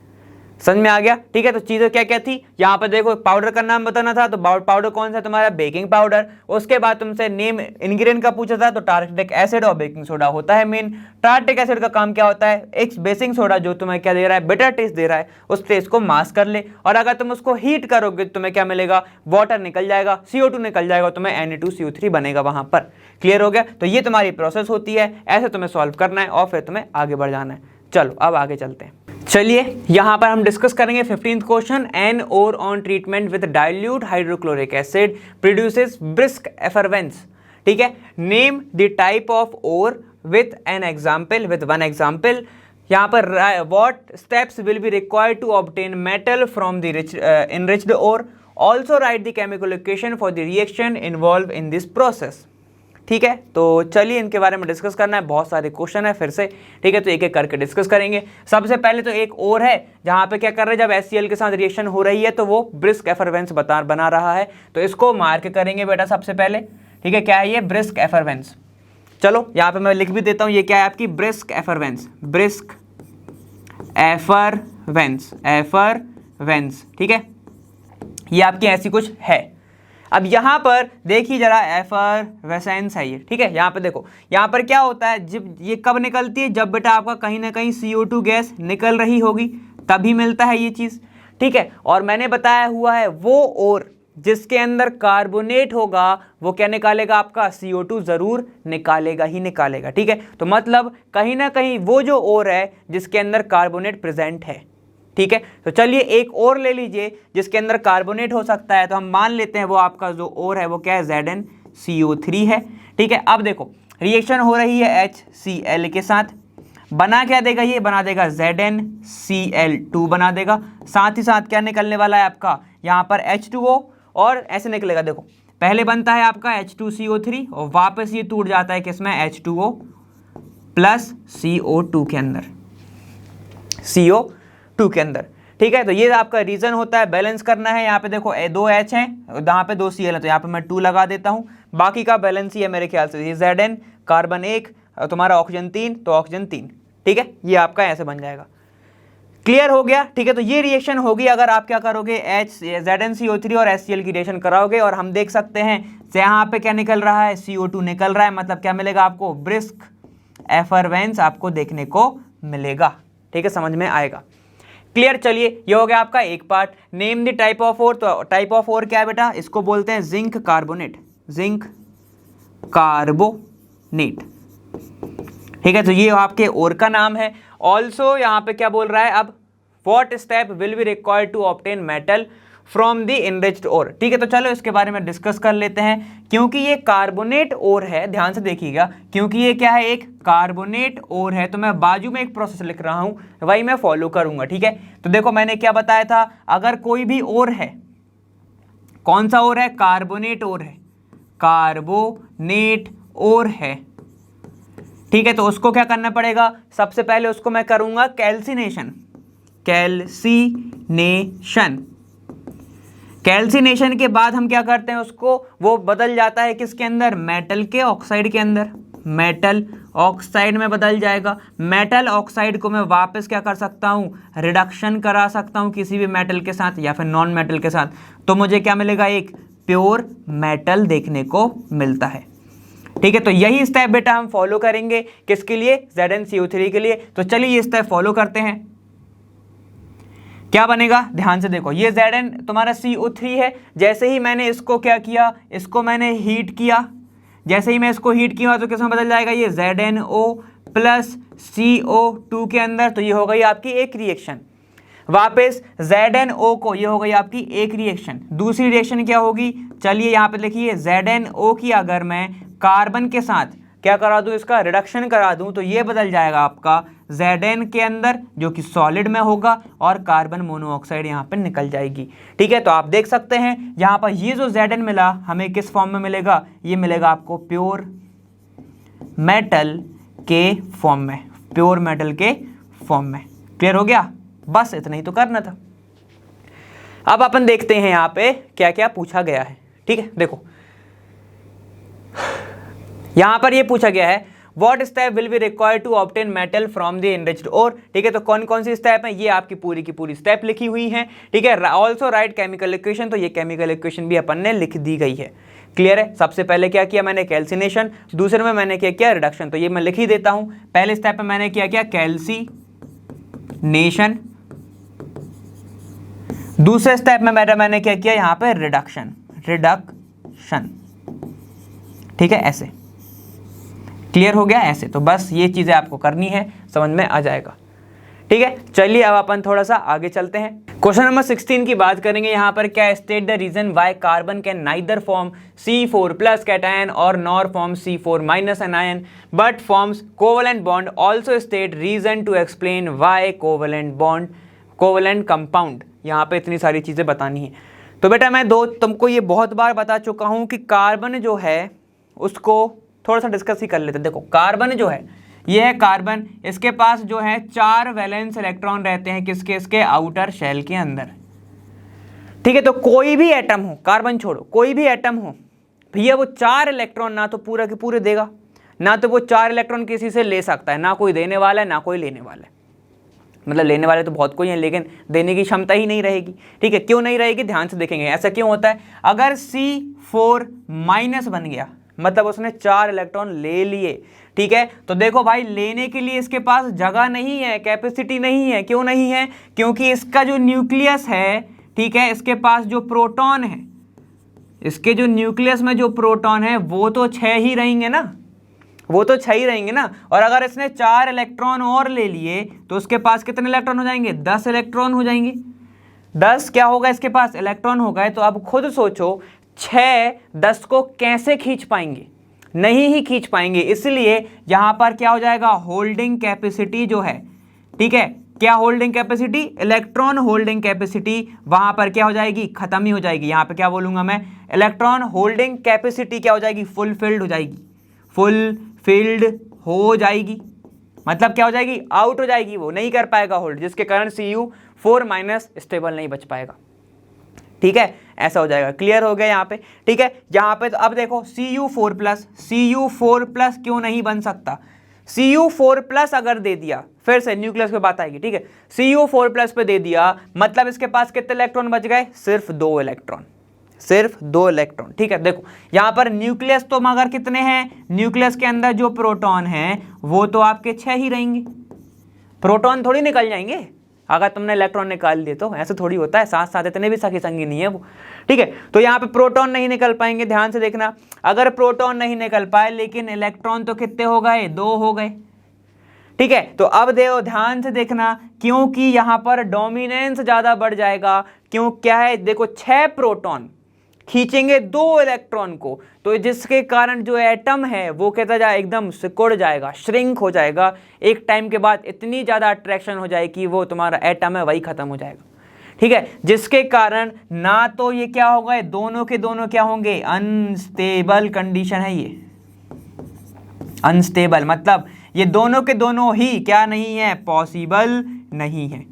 समझ में आ गया? ठीक है, तो चीजें क्या क्या थी यहाँ पर देखो, पाउडर का नाम बताना था, तो पाउडर कौन सा तुम्हारा, बेकिंग पाउडर। उसके बाद तुमसे नेम इंग्रेडिएंट का पूछा था, तो टार्टरिक एसिड और बेकिंग सोडा होता है मेन। टार्टरिक एसिड का काम क्या होता है, एक बेकिंग सोडा जो तुम्हें क्या दे रहा है, बिटर टेस्ट दे रहा है, उस टेस्ट को मास्क कर ले, और अगर तुम उसको हीट करोगे तो तुम्हें क्या मिलेगा, वाटर निकल जाएगा, CO2 निकल जाएगा, तुम्हें Na2CO3 बनेगा वहां पर। क्लियर हो गया? तो ये तुम्हारी प्रोसेस होती है, ऐसे तुम्हें सॉल्व करना है और फिर तुम्हें आगे बढ़ जाना है। चलो अब आगे चलते हैं। चलिए यहां पर हम डिस्कस करेंगे 15th question, an ore on treatment with dilute hydrochloric acid produces brisk effervescence. ठीक है, name the type of ore with an example, with one example. यहाँ पर what steps will be required to obtain metal from the enriched ore, also write the chemical equation for the reaction involve in this process. ठीक है, तो चलिए इनके बारे में discuss करना है, बहुत सारे क्वेश्चन है फिर से। ठीक है, तो एक एक करके डिस्कस करेंगे। सबसे पहले तो एक और है जहां पे क्या कर रहे हैं, जब HCl के साथ रिएक्शन हो रही है तो वो ब्रिस्क एफरवेंस बना रहा है, तो इसको मार्क करेंगे बेटा सबसे पहले। ठीक है, क्या है ये, ब्रिस्क एफरवेंस। चलो यहाँ पे मैं लिख भी देता हूँ, ये क्या है आपकी, ब्रिस्क एफरवेंस, ब्रिस्क एफरवेंस। ठीक है, ये आपकी ऐसी कुछ है। अब यहाँ पर देखिए जरा, एफरवेसेंस है ये। ठीक है, यहाँ पे देखो, यहाँ पर क्या होता है, जब ये कब निकलती है, जब बेटा आपका कहीं ना कहीं CO2 गैस निकल रही होगी तभी मिलता है ये चीज़। ठीक है, और मैंने बताया हुआ है वो और जिसके अंदर कार्बोनेट होगा वो क्या निकालेगा, आपका CO2 जरूर निकालेगा ही निकालेगा। ठीक है, तो मतलब कहीं ना कहीं वो जो और है जिसके अंदर कार्बोनेट प्रेजेंट है। ठीक है, तो चलिए एक और ले लीजिए जिसके अंदर कार्बोनेट हो सकता है, तो हम मान लेते हैं वो आपका जो और है वो क्या है, ZnCO3 है। ठीक है, अब देखो रिएक्शन हो रही है HCl के साथ, बना क्या देगा, ये बना देगा ZnCl2 बना देगा, साथ ही साथ क्या निकलने वाला है आपका यहाँ पर H2O, और ऐसे निकलेगा, देखो पहले बनता है आपका H2CO3 और वापस ये टूट जाता है किसमें, H2O प्लस CO2 के अंदर, CO2 के अंदर। ठीक है, तो ये आपका रीजन होता है, बैलेंस करना है। यहाँ पे देखो 2 H हैं, यहाँ पे 2 Cl है, तो यहाँ पे मैं 2 लगा देता हूँ, बाकी का बैलेंस ही है मेरे ख्याल से। ये Zn कार्बन 1, तुम्हारा ऑक्सीजन 3, तो ऑक्सीजन 3। ठीक है, ये आपका ऐसे बन जाएगा। क्लियर हो गया? ठीक है, तो ये रिएक्शन होगी अगर आप क्या करोगे, ZnCO3 और HCl की रिएक्शन कराओगे, और हम देख सकते हैं यहाँ पे क्या निकल रहा है, CO2 निकल रहा है, मतलब क्या मिलेगा आपको, ब्रिस्क एफरवेंस आपको देखने को मिलेगा। ठीक है, समझ में आएगा? क्लियर? चलिए ये हो गया आपका एक part. Name the type of ore, तो टाइप ऑफ ओर क्या है बेटा, इसको बोलते हैं जिंक कार्बोनेट, जिंक कार्बोनेट। ठीक है, तो ये आपके ओर का नाम है। ऑल्सो यहाँ पे क्या बोल रहा है, अब what step will be required to obtain metal from the enriched ore. ठीक है, तो चलो इसके बारे में डिस्कस कर लेते हैं। क्योंकि ये कार्बोनेट ओर है, ध्यान से देखिएगा, क्योंकि ये क्या है, एक कार्बोनेट ओर है, तो मैं बाजू में एक प्रोसेस लिख रहा हूं, वही मैं फॉलो करूंगा। ठीक है, तो देखो मैंने क्या बताया था, अगर कोई भी ओर है, कौन सा ओर है, कार्बोनेट ओर है, कार्बोनेट ओर है। ठीक है, तो उसको क्या करना पड़ेगा, सबसे पहले उसको मैं करूंगा कैल्सिनेशन, कैल्सिनेशन के बाद हम क्या करते हैं उसको, वो बदल जाता है किसके अंदर, मेटल के ऑक्साइड के अंदर, मेटल ऑक्साइड में बदल जाएगा। मेटल ऑक्साइड को मैं वापस क्या कर सकता हूँ, रिडक्शन करा सकता हूँ किसी भी मेटल के साथ या फिर नॉन मेटल के साथ, तो मुझे क्या मिलेगा, एक प्योर मेटल देखने को मिलता है। ठीक है, तो यही स्टेप बेटा हम फॉलो करेंगे किसके लिए, ZnCO3 के लिए। तो चलिए ये स्टेप फॉलो करते हैं। क्या बनेगा, ध्यान से देखो, ये Zn तुम्हारा CO3 है, जैसे ही मैंने इसको क्या किया, इसको मैंने हीट किया, जैसे ही मैं इसको हीट किया तो किसमें बदल जाएगा, ये ZnO प्लस CO2 के अंदर, तो ये हो गई आपकी एक रिएक्शन। वापस ZnO को, ये हो गई आपकी एक रिएक्शन। दूसरी रिएक्शन क्या होगी, चलिए यहाँ पे लिखिए, ZnO की अगर मैं कार्बन के साथ क्या करा दूं, इसका रिडक्शन करा दूं, तो ये बदल जाएगा आपका Zn के अंदर, जो कि सॉलिड में होगा, और कार्बन मोनोऑक्साइड यहाँ पे निकल जाएगी। ठीक है, तो आप देख सकते हैं यहाँ पर ये जो Zn मिला हमें किस फॉर्म में मिलेगा, ये मिलेगा आपको प्योर मेटल के फॉर्म में, प्योर मेटल के फॉर्म में। क्लियर हो गया? बस इतना ही तो करना था। अब अपन देखते हैं यहाँ पे क्या क्या पूछा गया है। ठीक है, देखो यहां पर ये पूछा गया है, what step will be required to obtain metal from the enriched ore. ठीक है, तो कौन कौन सी स्टेप है, ये आपकी पूरी की पूरी स्टेप लिखी हुई है। ठीक है, ऑल्सो राइट केमिकल इक्वेशन, तो ये केमिकल इक्वेशन भी अपन ने लिख दी गई है। क्लियर है। सबसे पहले क्या किया मैंने, कैल्सिनेशन, दूसरे में मैंने क्या किया, रिडक्शन, तो ये मैं लिख ही देता हूं। पहले स्टेप में मैंने क्या किया, कैल्सिनेशन, दूसरे स्टेप में मैंने क्या किया, यहां पे रिडक्शन, ठीक है, ऐसे। क्लियर हो गया ऐसे, तो बस ये चीजें आपको करनी है, समझ में आ जाएगा। ठीक है, चलिए अब अपन थोड़ा सा आगे चलते हैं। क्वेश्चन नंबर 16 की बात करेंगे। यहां पर क्या, state the reason why carbon can neither form C4+ cation और nor form C4- anion but forms covalent bond. Also state reason to explain why covalent compound. यहाँ पे इतनी सारी चीजें बतानी है। तो बेटा मैं तुमको ये बहुत बार बता चुका हूं कि कार्बन जो है उसको थोड़ा सा डिस्कस ही कर लेते हैं। देखो कार्बन जो है, ये है कार्बन, इसके पास जो है 4 वैलेंस इलेक्ट्रॉन रहते हैं, किसके, इसके आउटर शेल के अंदर। ठीक है, तो कोई भी एटम हो, कार्बन छोड़ो, कोई भी एटम हो भैया, वो 4 इलेक्ट्रॉन ना तो पूरा के पूरे देगा, ना तो वो 4 इलेक्ट्रॉन किसी से ले सकता है, ना कोई देने वाला है ना कोई लेने वाला है। मतलब लेने वाले तो बहुत कोई हैं, लेकिन देने की क्षमता ही नहीं रहेगी। ठीक है, क्यों नहीं रहेगी, ध्यान से देखेंगे ऐसा क्यों होता है। अगर C4- बन गया, मतलब उसने 4 इलेक्ट्रॉन ले लिए। ठीक है, तो देखो भाई, लेने के लिए इसके पास जगह नहीं है, कैपेसिटी नहीं है। क्यों नहीं है, क्योंकि इसका जो न्यूक्लियस है, ठीक है, इसके पास जो प्रोटॉन है, इसके जो न्यूक्लियस में जो प्रोटॉन है वो तो 6 ही रहेंगे ना, वो तो 6 ही रहेंगे ना। और अगर इसने 4 इलेक्ट्रॉन और ले लिए तो उसके पास कितने इलेक्ट्रॉन हो जाएंगे, 10 इलेक्ट्रॉन हो जाएंगे। 10 क्या होगा, इसके पास इलेक्ट्रॉन हो गए। तो अब खुद सोचो, 6 10 को कैसे खींच पाएंगे, नहीं ही खींच पाएंगे। इसलिए यहां पर क्या हो जाएगा, होल्डिंग कैपेसिटी जो है, ठीक है, क्या holding capacity, electron holding capacity, वहां पर क्या हो जाएगी, खत्म ही हो जाएगी। यहां पे क्या बोलूंगा मैं, इलेक्ट्रॉन होल्डिंग कैपेसिटी क्या हो जाएगी, फुलफिल्ड हो जाएगी, फुलफिल्ड हो जाएगी। मतलब क्या हो जाएगी, आउट हो जाएगी, वो नहीं कर पाएगा होल्ड, जिसके कारण Cu4- स्टेबल नहीं बच पाएगा। ठीक है, ऐसा हो जाएगा। क्लियर हो गया यहाँ पे। ठीक है, यहाँ पे तो अब देखो Cu4+ क्यों नहीं बन सकता। Cu4+ अगर दे दिया, फिर से न्यूक्लियस पे बात आएगी। ठीक है, Cu4+ पे दे दिया, मतलब इसके पास कितने इलेक्ट्रॉन बच गए, सिर्फ 2 इलेक्ट्रॉन, सिर्फ 2 इलेक्ट्रॉन। ठीक है, देखो यहाँ पर न्यूक्लियस तो मगर कितने हैं, न्यूक्लियस के अंदर जो प्रोटॉन है वो तो आपके 6 ही रहेंगे, प्रोटॉन थोड़ी निकल जाएंगे अगर तुमने इलेक्ट्रॉन निकाल दिए तो। ऐसे थोड़ी होता है, साथ साथ इतने भी सखी संगी नहीं है वो। ठीक है, तो यहाँ पे प्रोटॉन नहीं निकल पाएंगे, ध्यान से देखना। अगर प्रोटॉन नहीं निकल पाए लेकिन इलेक्ट्रॉन तो कितने हो गए, 2 हो गए। ठीक है, तो अब देखो ध्यान से देखना, क्योंकि यहां पर डोमिनेंस ज्यादा बढ़ जाएगा। क्यों, क्या है, देखो 6 प्रोटॉन खींचेंगे 2 इलेक्ट्रॉन को, तो जिसके कारण जो एटम है वो कहता जाए एकदम सिकुड़ जाएगा, श्रिंक हो जाएगा। एक टाइम के बाद इतनी ज्यादा अट्रैक्शन हो जाएगी कि वो तुम्हारा एटम है वही खत्म हो जाएगा। ठीक है, जिसके कारण ना तो ये क्या होगा, दोनों के दोनों क्या होंगे, अनस्टेबल कंडीशन है ये, अनस्टेबल, मतलब ये दोनों के दोनों ही क्या नहीं है, पॉसिबल नहीं है।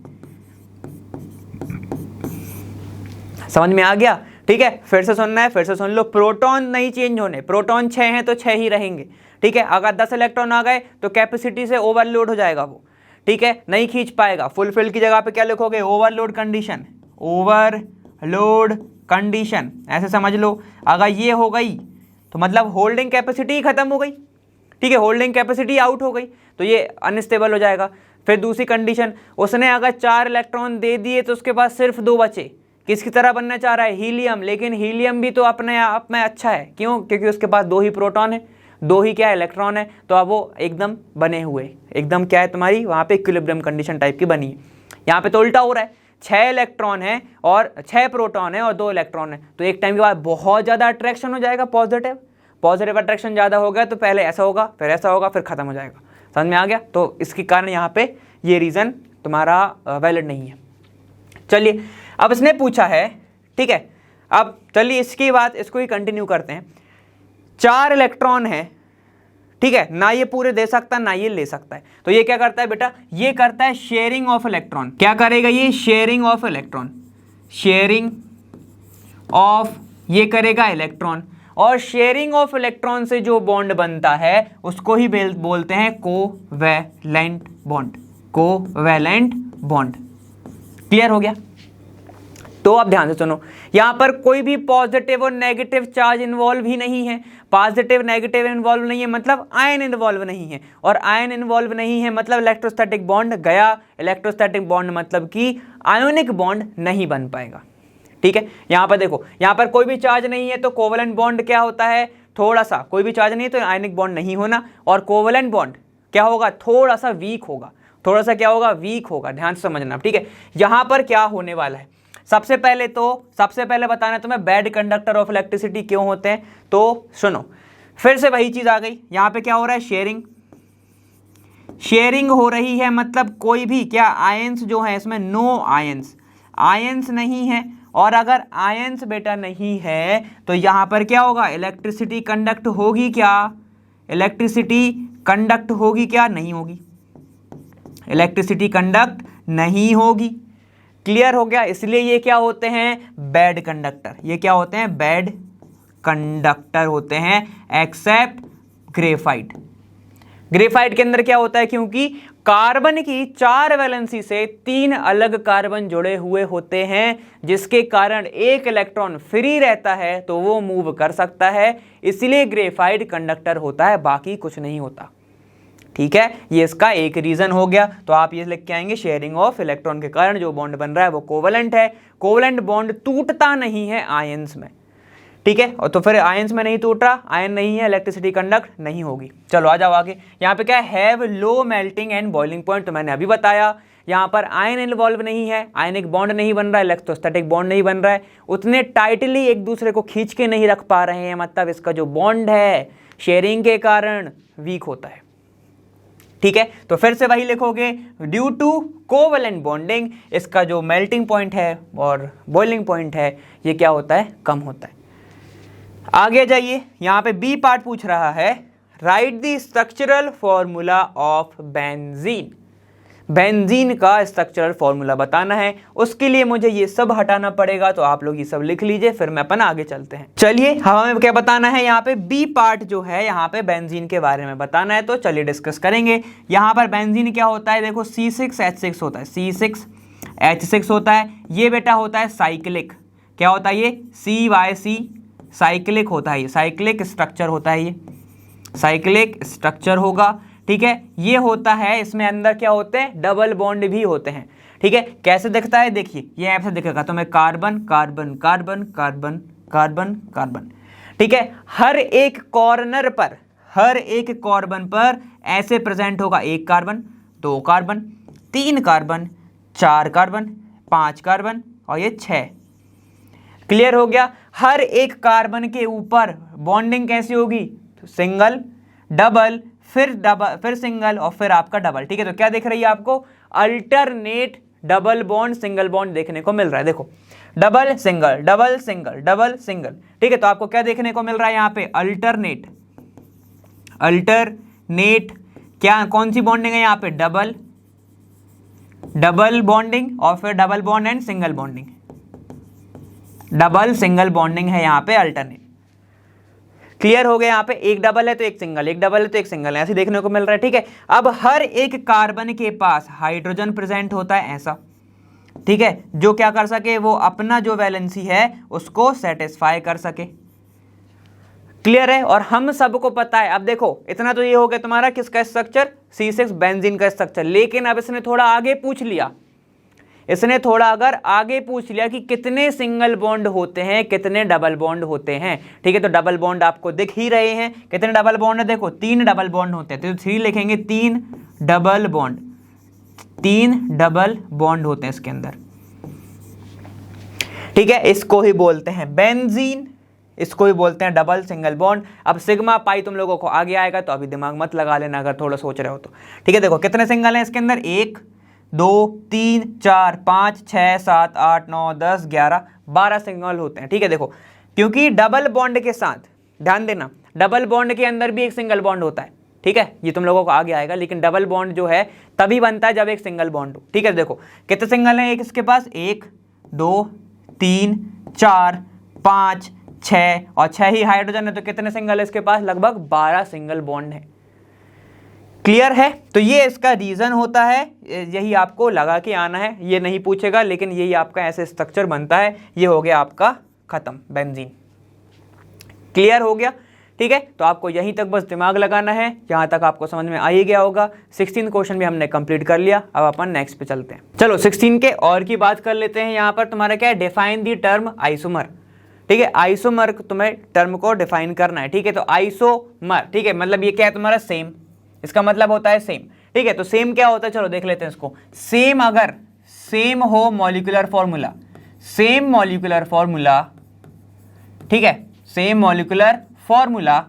समझ में आ गया। ठीक है, फिर से सुनना है, फिर से सुन लो। प्रोटॉन नहीं चेंज होने, प्रोटॉन 6 हैं तो 6 ही रहेंगे। ठीक है, अगर 10 इलेक्ट्रॉन आ गए तो कैपेसिटी से ओवरलोड हो जाएगा वो। ठीक है, नहीं खींच पाएगा। फुलफिल की जगह पे क्या लिखोगे, ओवरलोड कंडीशन, ओवरलोड कंडीशन, ऐसे समझ लो। अगर ये हो गई तो मतलब होल्डिंग कैपेसिटी ही खत्म हो गई। ठीक है, होल्डिंग कैपेसिटी आउट हो गई तो ये अनस्टेबल हो जाएगा। फिर दूसरी कंडीशन, उसने अगर 4 इलेक्ट्रॉन दे दिए तो उसके पास सिर्फ 2 बचे। किसकी तरह बनना चाह रहा है, हीलियम, लेकिन हीलियम भी तो अपने आप में अच्छा है। क्यों, क्योंकि उसके पास 2 ही प्रोटॉन है, 2 ही क्या इलेक्ट्रॉन है, तो अब वो एकदम बने हुए, एकदम क्या है तुम्हारी वहाँ पे इक्विलिब्रियम कंडीशन टाइप की बनी है। यहाँ पे तो उल्टा हो रहा है, 6 इलेक्ट्रॉन है और 6 प्रोटॉन है और 2 इलेक्ट्रॉन है, तो एक टाइम के बाद बहुत ज़्यादा अट्रैक्शन हो जाएगा, पॉजिटिव अट्रैक्शन ज़्यादा हो गया तो पहले ऐसा होगा, फिर ऐसा होगा, फिर खत्म हो जाएगा। समझ में आ गया। तो इसके कारण यहाँ पे ये रीज़न तुम्हारा वैलिड नहीं है। चलिए, अब इसने पूछा है, ठीक है, अब चलिए इसकी बात, इसको ही कंटिन्यू करते हैं। 4 इलेक्ट्रॉन है, ठीक है, ना ये पूरे दे सकता ना ये ले सकता है, तो ये क्या करता है बेटा, ये करता है शेयरिंग ऑफ इलेक्ट्रॉन। क्या करेगा ये, sharing of electron, sharing of ये करेगा इलेक्ट्रॉन। और शेयरिंग ऑफ इलेक्ट्रॉन से जो बॉन्ड बनता है उसको ही बोलते हैं covalent bond, covalent bond. Clear हो गया? तो अब ध्यान से सुनो, यहां पर कोई भी पॉजिटिव और नेगेटिव चार्ज इन्वॉल्व ही नहीं है। पॉजिटिव नेगेटिव इन्वॉल्व नहीं है मतलब आयन इन्वॉल्व नहीं है, और आयन इन्वॉल्व नहीं है मतलब इलेक्ट्रोस्टैटिक बॉन्ड गया। इलेक्ट्रोस्टैटिक बॉन्ड मतलब कि आयोनिक बॉन्ड नहीं बन पाएगा। ठीक है, यहां पर देखो, यहां पर कोई भी चार्ज नहीं है तो कोवैलेंट बॉन्ड क्या होता है, थोड़ा सा, कोई भी चार्ज नहीं है तो आयनिक बॉन्ड नहीं होना, और कोवैलेंट बॉन्ड क्या होगा, थोड़ा सा वीक होगा। थोड़ा सा क्या होगा, वीक होगा। ध्यान से समझना। ठीक है, यहां पर क्या होने वाला है, सबसे पहले बताना है तुम्हें बैड कंडक्टर ऑफ इलेक्ट्रिसिटी क्यों होते हैं। तो सुनो, फिर से वही चीज आ गई। यहां पे क्या हो रहा है, शेयरिंग हो रही है, मतलब कोई भी क्या आयंस जो है इसमें नो आयंस नहीं है। और अगर आयंस बेटा नहीं है तो यहां पर क्या होगा, इलेक्ट्रिसिटी कंडक्ट होगी क्या, इलेक्ट्रिसिटी कंडक्ट होगी क्या, नहीं होगी, इलेक्ट्रिसिटी कंडक्ट नहीं होगी। क्लियर हो गया? इसलिए ये क्या होते हैं, बैड कंडक्टर। ये क्या होते हैं, बैड कंडक्टर होते हैं, एक्सेप्ट ग्रेफाइट। ग्रेफाइट के अंदर क्या होता है, क्योंकि कार्बन की 4 वैलेंसी से 3 अलग कार्बन जुड़े हुए होते हैं, जिसके कारण एक इलेक्ट्रॉन फ्री रहता है तो वो मूव कर सकता है, इसलिए ग्रेफाइट कंडक्टर होता है, बाकी कुछ नहीं होता। ठीक है, ये इसका एक रीजन हो गया। तो आप ये लिख के आएंगे, शेयरिंग ऑफ इलेक्ट्रॉन के कारण जो बॉन्ड बन रहा है वो कोवैलेंट है। कोवैलेंट बॉन्ड टूटता नहीं है आयंस में। ठीक है, और तो फिर आयंस में नहीं टूट रहा, आयन नहीं है, इलेक्ट्रिसिटी कंडक्ट नहीं होगी। चलो आ जाओ आगे। यहाँ पे क्या है, have low melting and boiling point, तो मैंने अभी बताया। यहाँ पर आयन इन्वॉल्व नहीं है, आयनिक बॉन्ड नहीं बन रहा है, इलेक्ट्रोस्टैटिक बॉन्ड नहीं बन रहा है, उतने टाइटली एक दूसरे को खींच के नहीं रख पा रहे हैं, मतलब इसका जो बॉन्ड है शेयरिंग के कारण वीक होता है। ठीक है, तो फिर से वही लिखोगे, ड्यू टू कोवैलेंट बॉन्डिंग इसका जो मेल्टिंग पॉइंट है और बॉइलिंग पॉइंट है ये क्या होता है, कम होता है। आगे जाइए, यहां पे बी पार्ट पूछ रहा है, right the structural formula of benzene. Benzene का स्ट्रक्चरल फॉर्मूला बताना है, उसके लिए मुझे ये सब हटाना पड़ेगा, तो आप लोग ये सब लिख लीजिए, फिर मैं अपन आगे चलते हैं। चलिए, हमें क्या बताना है, यहाँ पे बी पार्ट जो है यहाँ पे बेंजीन के बारे में बताना है, तो चलिए डिस्कस करेंगे। यहाँ पर बेंजीन क्या होता है, देखो C6H6 होता है, C6H6 होता है, ये बेटा होता है साइक्लिक। क्या होता है ये, CYC साइक्लिक होता है, ये साइक्लिक स्ट्रक्चर होता है, ये साइक्लिक स्ट्रक्चर होगा। ठीक है, ये होता है, इसमें अंदर क्या होते हैं, डबल बॉन्ड भी होते हैं। ठीक है, कैसे दिखता है, देखिए ये ऐसे दिखेगा, तो मैं carbon carbon carbon carbon carbon carbon. ठीक है, हर एक कॉर्नर पर, हर एक कार्बन पर ऐसे प्रेजेंट होगा, 1 carbon, 2 carbon, 3 carbon, 4 carbon, 5 carbon और ये 6। क्लियर हो गया? हर एक कार्बन के ऊपर बॉन्डिंग कैसी होगी, तो सिंगल, डबल, फिर सिंगल और फिर आपका डबल। ठीक है, तो क्या दिख रही है आपको, alternate double bond single bond देखने को मिल रहा है। देखो, double single double single double single. ठीक है, तो आपको क्या देखने को मिल रहा है यहाँ पे, अल्टरनेट क्या, कौन सी बॉन्डिंग है यहाँ पे, डबल बॉन्डिंग और फिर double bond and single bonding, double single bonding है यहाँ पे, अल्टरनेट। क्लियर हो गया? यहाँ पे एक डबल है तो एक सिंगल, एक डबल है तो एक सिंगल, ऐसे देखने को मिल रहा है। ठीक है, अब हर एक कार्बन के पास हाइड्रोजन प्रेजेंट होता है ऐसा। ठीक है, जो क्या कर सके, वो अपना जो वैलेंसी है उसको सेटिस्फाई कर सके। क्लियर है? और हम सबको पता है, अब देखो इतना तो ये हो गया तुम्हारा किसका स्ट्रक्चर, C6 बेंजीन का स्ट्रक्चर। लेकिन अब इसने थोड़ा आगे पूछ लिया, इसने थोड़ा अगर आगे पूछ लिया कि कितने सिंगल बॉन्ड होते हैं, कितने डबल बॉन्ड होते हैं। ठीक है, तो डबल बॉन्ड आपको दिख ही रहे हैं, कितने डबल बॉन्ड है, देखो 3 डबल बॉन्ड होते हैं, तो 3 लिखेंगे, 3 डबल बॉन्ड होते हैं इसके अंदर। ठीक है, इसको ही बोलते हैं बेंजीन, इसको ही बोलते हैं डबल सिंगल बॉन्ड। अब सिग्मा पाई तुम लोगों को आगे आएगा, तो अभी दिमाग मत लगा लेना अगर थोड़ा सोच रहे हो तो। ठीक है, देखो कितने सिंगल हैं इसके अंदर, 1 2 3 4 5 6 7 8 9 10 11 12 सिंगल होते हैं। ठीक है, देखो क्योंकि डबल बॉन्ड के साथ, ध्यान देना, डबल बॉन्ड के अंदर भी एक सिंगल बॉन्ड होता है। ठीक है, ये तुम लोगों को आगे आएगा, लेकिन डबल बॉन्ड जो है तभी बनता है जब एक सिंगल बॉन्ड हो। ठीक है, देखो कितने सिंगल हैं एक इसके पास, 1 2 3 4 5 6 और 6 ही हाइड्रोजन है, तो कितने सिंगल है इसके पास? लगभग 12 सिंगल बॉन्ड है। क्लियर है? तो ये इसका रीजन होता है, यही आपको लगा के आना है, ये नहीं पूछेगा लेकिन यही आपका ऐसे स्ट्रक्चर बनता है। ये हो गया आपका खत्म, बेंजीन। क्लियर हो गया? ठीक है, तो आपको यहीं तक बस दिमाग लगाना है, यहाँ तक आपको समझ में आ ही गया होगा। 16 क्वेश्चन भी हमने कंप्लीट कर लिया। अब अपन नेक्स्ट पे चलते हैं। चलो 16 के और की बात कर लेते हैं। यहाँ पर तुम्हारा क्या है? Define the term isomer. ठीक है, आइसोमर तुम्हें टर्म को डिफाइन करना है। ठीक है, तो आइसोमर, ठीक है, मतलब ये क्या है तुम्हारा? सेम। इसका मतलब होता है सेम। ठीक है, तो सेम क्या होता है? चलो देख लेते हैं इसको। सेम, अगर सेम हो molecular formula, same molecular formula, ठीक है, सेम मॉलिक्यूलर फॉर्मूला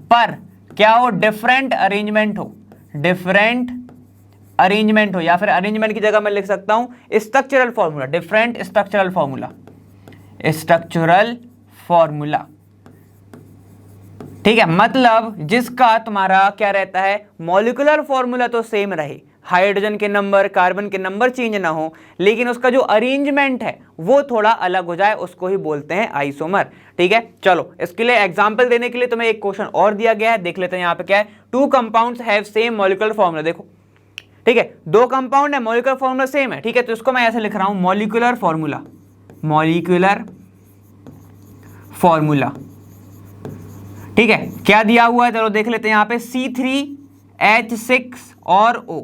पर क्या हो? डिफरेंट अरेंजमेंट हो, डिफरेंट अरेंजमेंट हो, या फिर अरेंजमेंट की जगह मैं लिख सकता हूं structural formula, different structural formula, structural formula. ठीक है, मतलब जिसका तुम्हारा क्या रहता है? मॉलिक्यूलर फॉर्मूला तो सेम रहे, हाइड्रोजन के नंबर, कार्बन के नंबर चेंज ना हो, लेकिन उसका जो अरेंजमेंट है वो थोड़ा अलग हो जाए, उसको ही बोलते हैं आइसोमर। ठीक है, चलो इसके लिए एग्जांपल देने के लिए तुम्हें एक क्वेश्चन और दिया गया है, देख लेते हैं यहाँ पे क्या है। 2 compounds have same molecular formula. देखो, ठीक है, 2 कंपाउंड है, मॉलिक्यूलर फॉर्मूला सेम है। ठीक है, तो इसको मैं ऐसे लिख रहा हूं, मॉलिक्यूलर फॉर्मूला, मॉलिक्यूलर फॉर्मूला। ठीक है, क्या दिया हुआ है? चलो देख लेते हैं यहाँ पे, C3H6 और O।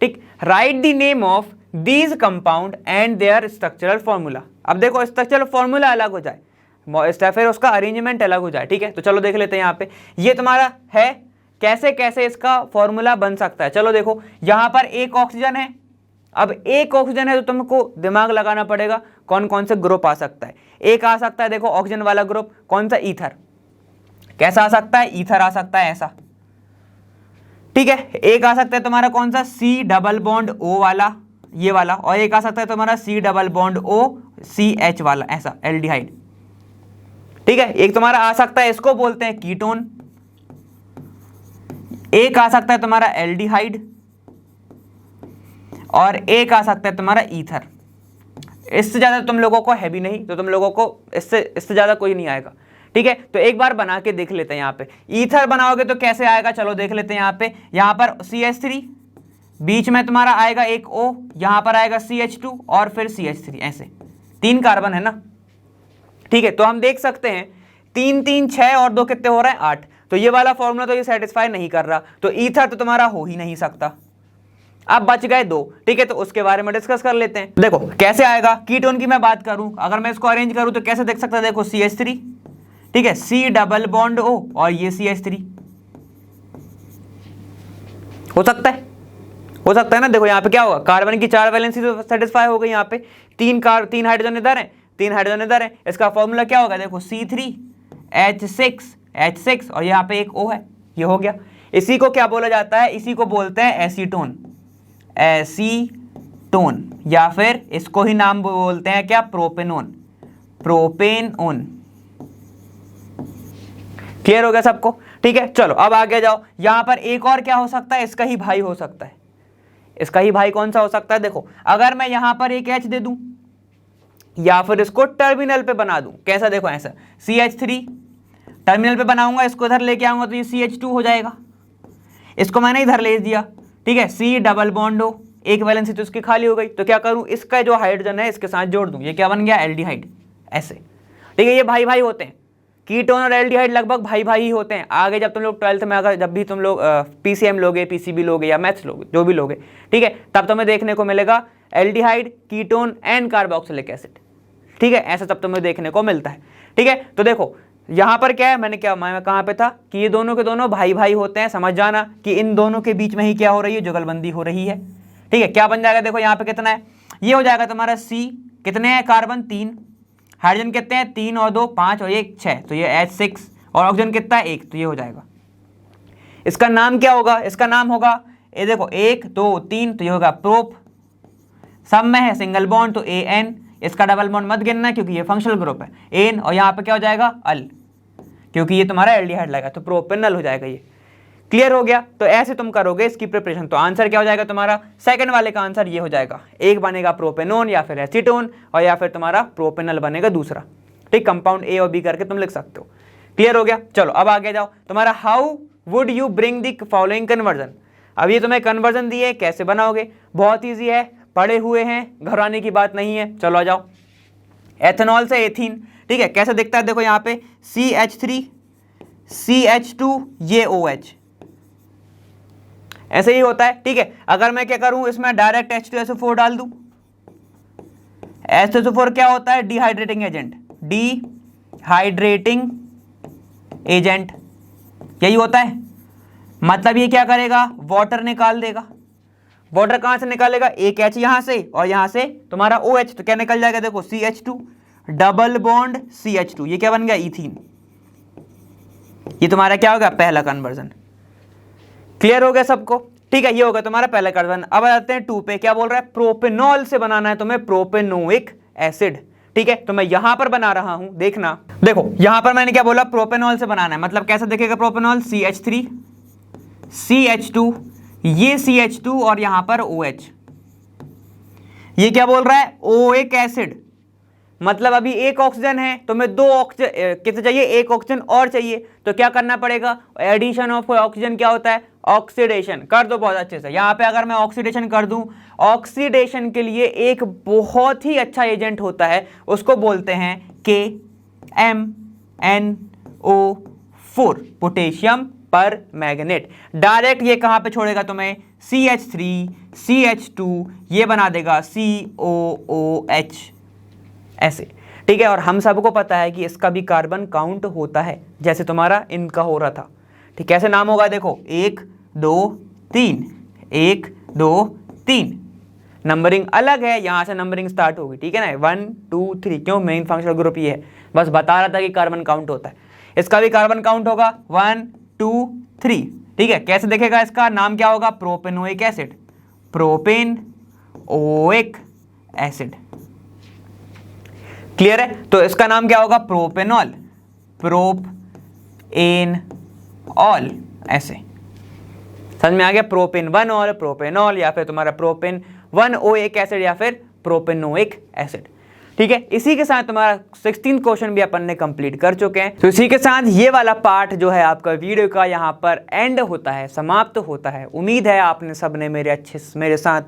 ठीक, write the name of these compound and their structural formula. अब देखो, स्ट्रक्चरल फॉर्मूला अलग हो जाए, फिर उसका अरेंजमेंट अलग हो जाए। ठीक है, तो चलो देख लेते हैं यहाँ पे, ये तुम्हारा है कैसे कैसे इसका फॉर्मूला बन सकता है। चलो देखो, यहां पर एक ऑक्सीजन है। अब एक ऑक्सीजन है तो तुमको दिमाग लगाना पड़ेगा कौन कौन से ग्रुप आ सकता है। एक आ सकता है, देखो ऑक्सीजन वाला ग्रुप, कौन सा? ईथर। कैसा आ सकता है? ईथर आ सकता है ऐसा। ठीक है, एक आ सकता है तुम्हारा कौन सा? C डबल बॉन्ड O वाला, ये वाला। और एक आ सकता है तुम्हारा C double bond O CH वाला, ऐसा एल्डिहाइड। ठीक है, एक तुम्हारा आ सकता है, इसको बोलते हैं कीटोन। एक आ सकता है तुम्हारा एल्डिहाइड, और एक आ सकता है तुम्हारा ईथर। इससे ज्यादा तुम लोगों को है भी नहीं, तो तुम लोगों को इससे ज्यादा कोई नहीं आएगा। ठीक है, तो एक बार बना के देख लेते हैं। यहाँ पे ईथर बनाओगे तो कैसे आएगा? चलो देख लेते हैं। यहाँ पर CH3, बीच में तुम्हारा आएगा एक O, यहाँ पर आएगा CH2 और फिर CH3, ऐसे 3 कार्बन है ना। ठीक है, तो हम देख सकते हैं 3 3 6 और 2 कितने हो रहे हैं? 8। तो ये वाला फॉर्मूला तो ये सेटिस्फाई नहीं कर रहा, तो ईथर तो तुम्हारा हो ही नहीं सकता। अब बच गए 2। ठीक है, तो उसके बारे में डिस्कस कर लेते हैं। देखो कैसे आएगा। कीटोन की मैं बात करूं, अगर मैं इसको अरेंज करूं तो कैसे देख सकता है? देखो CH3, ठीक है, C डबल बॉन्ड O और ये CH3 हो सकता है, हो सकता है ना। देखो यहाँ पे क्या होगा? कार्बन की 4 वैलेंसी तो सेटिस्फाई हो गई। यहाँ पे 3 हाइड्रोजन इधर है, 3 हाइड्रोजन इधर है। इसका फॉर्मूला क्या होगा? देखो C3H6 और यहाँ पे एक O है, ये हो गया। इसी को क्या बोला जाता है? इसी को बोलते हैं एसीटोन, एसीटोन, या फिर इसको ही नाम बोलते हैं क्या? Propanone, propanone. क्लियर हो गया सबको? ठीक है, चलो अब आगे जाओ। यहां पर एक और क्या हो सकता है? इसका ही भाई हो सकता है। इसका ही भाई कौन सा हो सकता है? देखो, अगर मैं यहां पर एक H दे दूं या फिर इसको टर्मिनल पे बना दूं, कैसा? देखो ऐसा, CH3 टर्मिनल पे बनाऊंगा, इसको इधर लेके आऊंगा तो ये CH2 हो जाएगा। इसको मैंने इधर ले दिया, ठीक है, C डबल बॉन्ड O, एक वैलेंसी तो इसकी खाली हो गई। तो क्या करूं? इसका जो हाइड्रोजन है इसके साथ जोड़ दूं, ये क्या बन गया? एल्डिहाइड, ऐसे। ठीक है, ये भाई भाई होते हैं। कीटोन और एल्डिहाइड लगभग भाई भाई ही होते हैं। आगे जब तुम लोग 12th में, अगर जब भी तुम लोग PCM लोगे, PCB लोगे या मैथ्स लोगे, जो भी लोगे, ठीक है, तब तुम्हें देखने को मिलेगा aldehyde, ketone and carboxylic acid. ठीक है, ऐसा तब तुम्हें देखने को मिलता है। ठीक है, तो देखो यहाँ पर क्या है, मैं कहाँ पे था कि ये दोनों के दोनों भाई भाई होते हैं। समझ जाना कि इन दोनों के बीच में ही क्या हो रही है? जुगलबंदी हो रही है। ठीक है, क्या बन जाएगा? देखो यहाँ पे कितना है, ये हो जाएगा तुम्हारा C, कितने हैं कार्बन? 3, हाइड्रोजन कितने हैं? 3 और 2 5 और 1 6, तो ये H6, और ऑक्सीजन कितना है? 1, तो ये हो जाएगा। इसका नाम क्या होगा? इसका नाम होगा, ये देखो 1 2 3, तो ये होगा प्रोप। सब में है सिंगल बॉन्ड तो AN, इसका डबल बॉन्ड मत गिनना क्योंकि ये फंक्शनल ग्रुप है एन, और यहाँ पे क्या हो जाएगा? अल, क्योंकि ये तुम्हारा एल्डिहाइड लगा, तो प्रोपेनल हो जाएगा ये। क्लियर हो गया? तो ऐसे तुम करोगे इसकी प्रिपरेशन, तो आंसर क्या हो जाएगा तुम्हारा? सेकंड वाले का आंसर ये हो जाएगा। एक बनेगा प्रोपेनोन या फिर एसीटोन, और या फिर तुम्हारा प्रोपेनल बनेगा दूसरा। ठीक, कंपाउंड ए और बी करके तुम लिख सकते हो। क्लियर हो गया? चलो अब आगे जाओ। तुम्हारा how would you bring the following conversion. अब ये तुम्हें कन्वर्जन दी है, कैसे बनाओगे? बहुत ईजी है, पढ़े हुए हैं, घबराने की बात नहीं है। चलो आ जाओ। एथेनॉल से एथीन, ठीक है, कैसे दिखता है? देखो यहाँ पे CH3 CH2 ये OH, ऐसे ही होता है। ठीक है, अगर मैं क्या करूं, इसमें डायरेक्ट H2SO4 डाल दूं। H2SO4 क्या होता है? डिहाइड्रेटिंग एजेंट, डिहाइड्रेटिंग एजेंट यही होता है। मतलब ये क्या करेगा? वाटर निकाल देगा। वाटर कहां से निकालेगा? एक H यहां से और यहां से तुम्हारा OH, तो क्या निकल जाएगा? देखो CH2 डबल बॉन्ड CH2, ये क्या बन गया? इथीन। ये तुम्हारा क्या होगा? पहला कन्वर्जन। क्लियर हो गया सबको? ठीक है, ये होगा तुम्हारा पहला कन्वर्जन। अब आते हैं 2 पे। क्या बोल रहा है? प्रोपेनॉल से बनाना है तुम्हें प्रोपेनोइक एसिड। ठीक है, तो मैं यहां पर बना रहा हूं, देखना। देखो यहां पर मैंने क्या बोला? प्रोपेनॉल से बनाना है। मतलब कैसा दिखेगा प्रोपेनॉल? CH3 CH2 ये CH2 और यहां पर OH। ये क्या बोल रहा है? Oic acid. मतलब अभी एक ऑक्सीजन है, तो मैं 2 ऑक्सीजन कितने चाहिए? एक ऑक्सीजन और चाहिए, तो क्या करना पड़ेगा? एडिशन ऑफ ऑक्सीजन क्या होता है? ऑक्सीडेशन। कर दो बहुत अच्छे से। यहां पे अगर मैं ऑक्सीडेशन कर दूं, ऑक्सीडेशन के लिए एक बहुत ही अच्छा एजेंट होता है, उसको बोलते हैं KMnO4, पोटेशियम पर मैग्नेट। डायरेक्ट ये कहां पे छोड़ेगा तुम्हें? CH3 CH2 ये बना देगा COOH ऐसे। ठीक है, और हम सबको पता है कि इसका भी कार्बन काउंट होता है, जैसे तुम्हारा इनका हो रहा था। ठीक, कैसे नाम होगा? देखो 1 2 3 1 2 3, नंबरिंग अलग है, यहां से नंबरिंग स्टार्ट होगी। ठीक है ना, 1 2 3। क्यों? मेन फंक्शनल ग्रुप ये है, बस बता रहा था कि कार्बन काउंट होता है। इसका भी कार्बन काउंट होगा 1 2 3। ठीक है, कैसे देखेगा? इसका नाम क्या होगा? Propanoic acid, propanoic acid. Clear है? तो इसका नाम क्या होगा? प्रोपेनॉल, प्रोपेनॉल ऐसे। समझ में आ गया? प्रोपेनॉल, प्रोपेनॉल, या फिर तुम्हारा प्रोपेन 1 ओइक एसिड या फिर प्रोपेनोइक एसिड। ठीक है, इसी के साथ तुम्हारा 16th क्वेश्चन भी अपन ने कंप्लीट कर चुके हैं। तो इसी के साथ ये वाला पार्ट जो है आपका वीडियो का यहाँ पर एंड होता है, समाप्त होता है। उम्मीद है आपने सबने मेरे साथ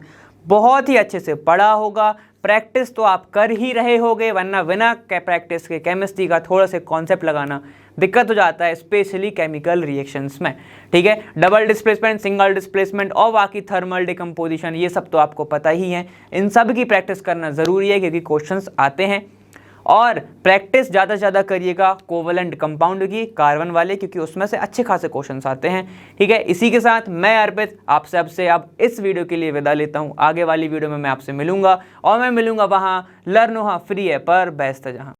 बहुत ही अच्छे से पढ़ा होगा। प्रैक्टिस तो आप कर ही रहे होगे, वरना बिना प्रैक्टिस के केमिस्ट्री का थोड़ा सा कॉन्सेप्ट लगाना दिक्कत हो जाता है, स्पेशली केमिकल रिएक्शंस में। ठीक है, डबल डिस्प्लेसमेंट, सिंगल डिस्प्लेसमेंट और बाकी थर्मल डिकम्पोजिशन, ये सब तो आपको पता ही है। इन सब की प्रैक्टिस करना ज़रूरी है, क्योंकि क्वेश्चंस आते हैं। और प्रैक्टिस ज़्यादा से ज़्यादा करिएगा कोवलेंट कंपाउंड की, कार्बन वाले, क्योंकि उसमें से अच्छे खासे क्वेश्चंस आते हैं। ठीक है, इसी के साथ मैं अर्पित आप सबसे अब इस वीडियो के लिए विदा लेता हूँ। आगे वाली वीडियो में मैं आपसे मिलूंगा, और मैं मिलूंगा वहाँ लर्न वहाँ फ्री है पर बेस्ट जहाँ।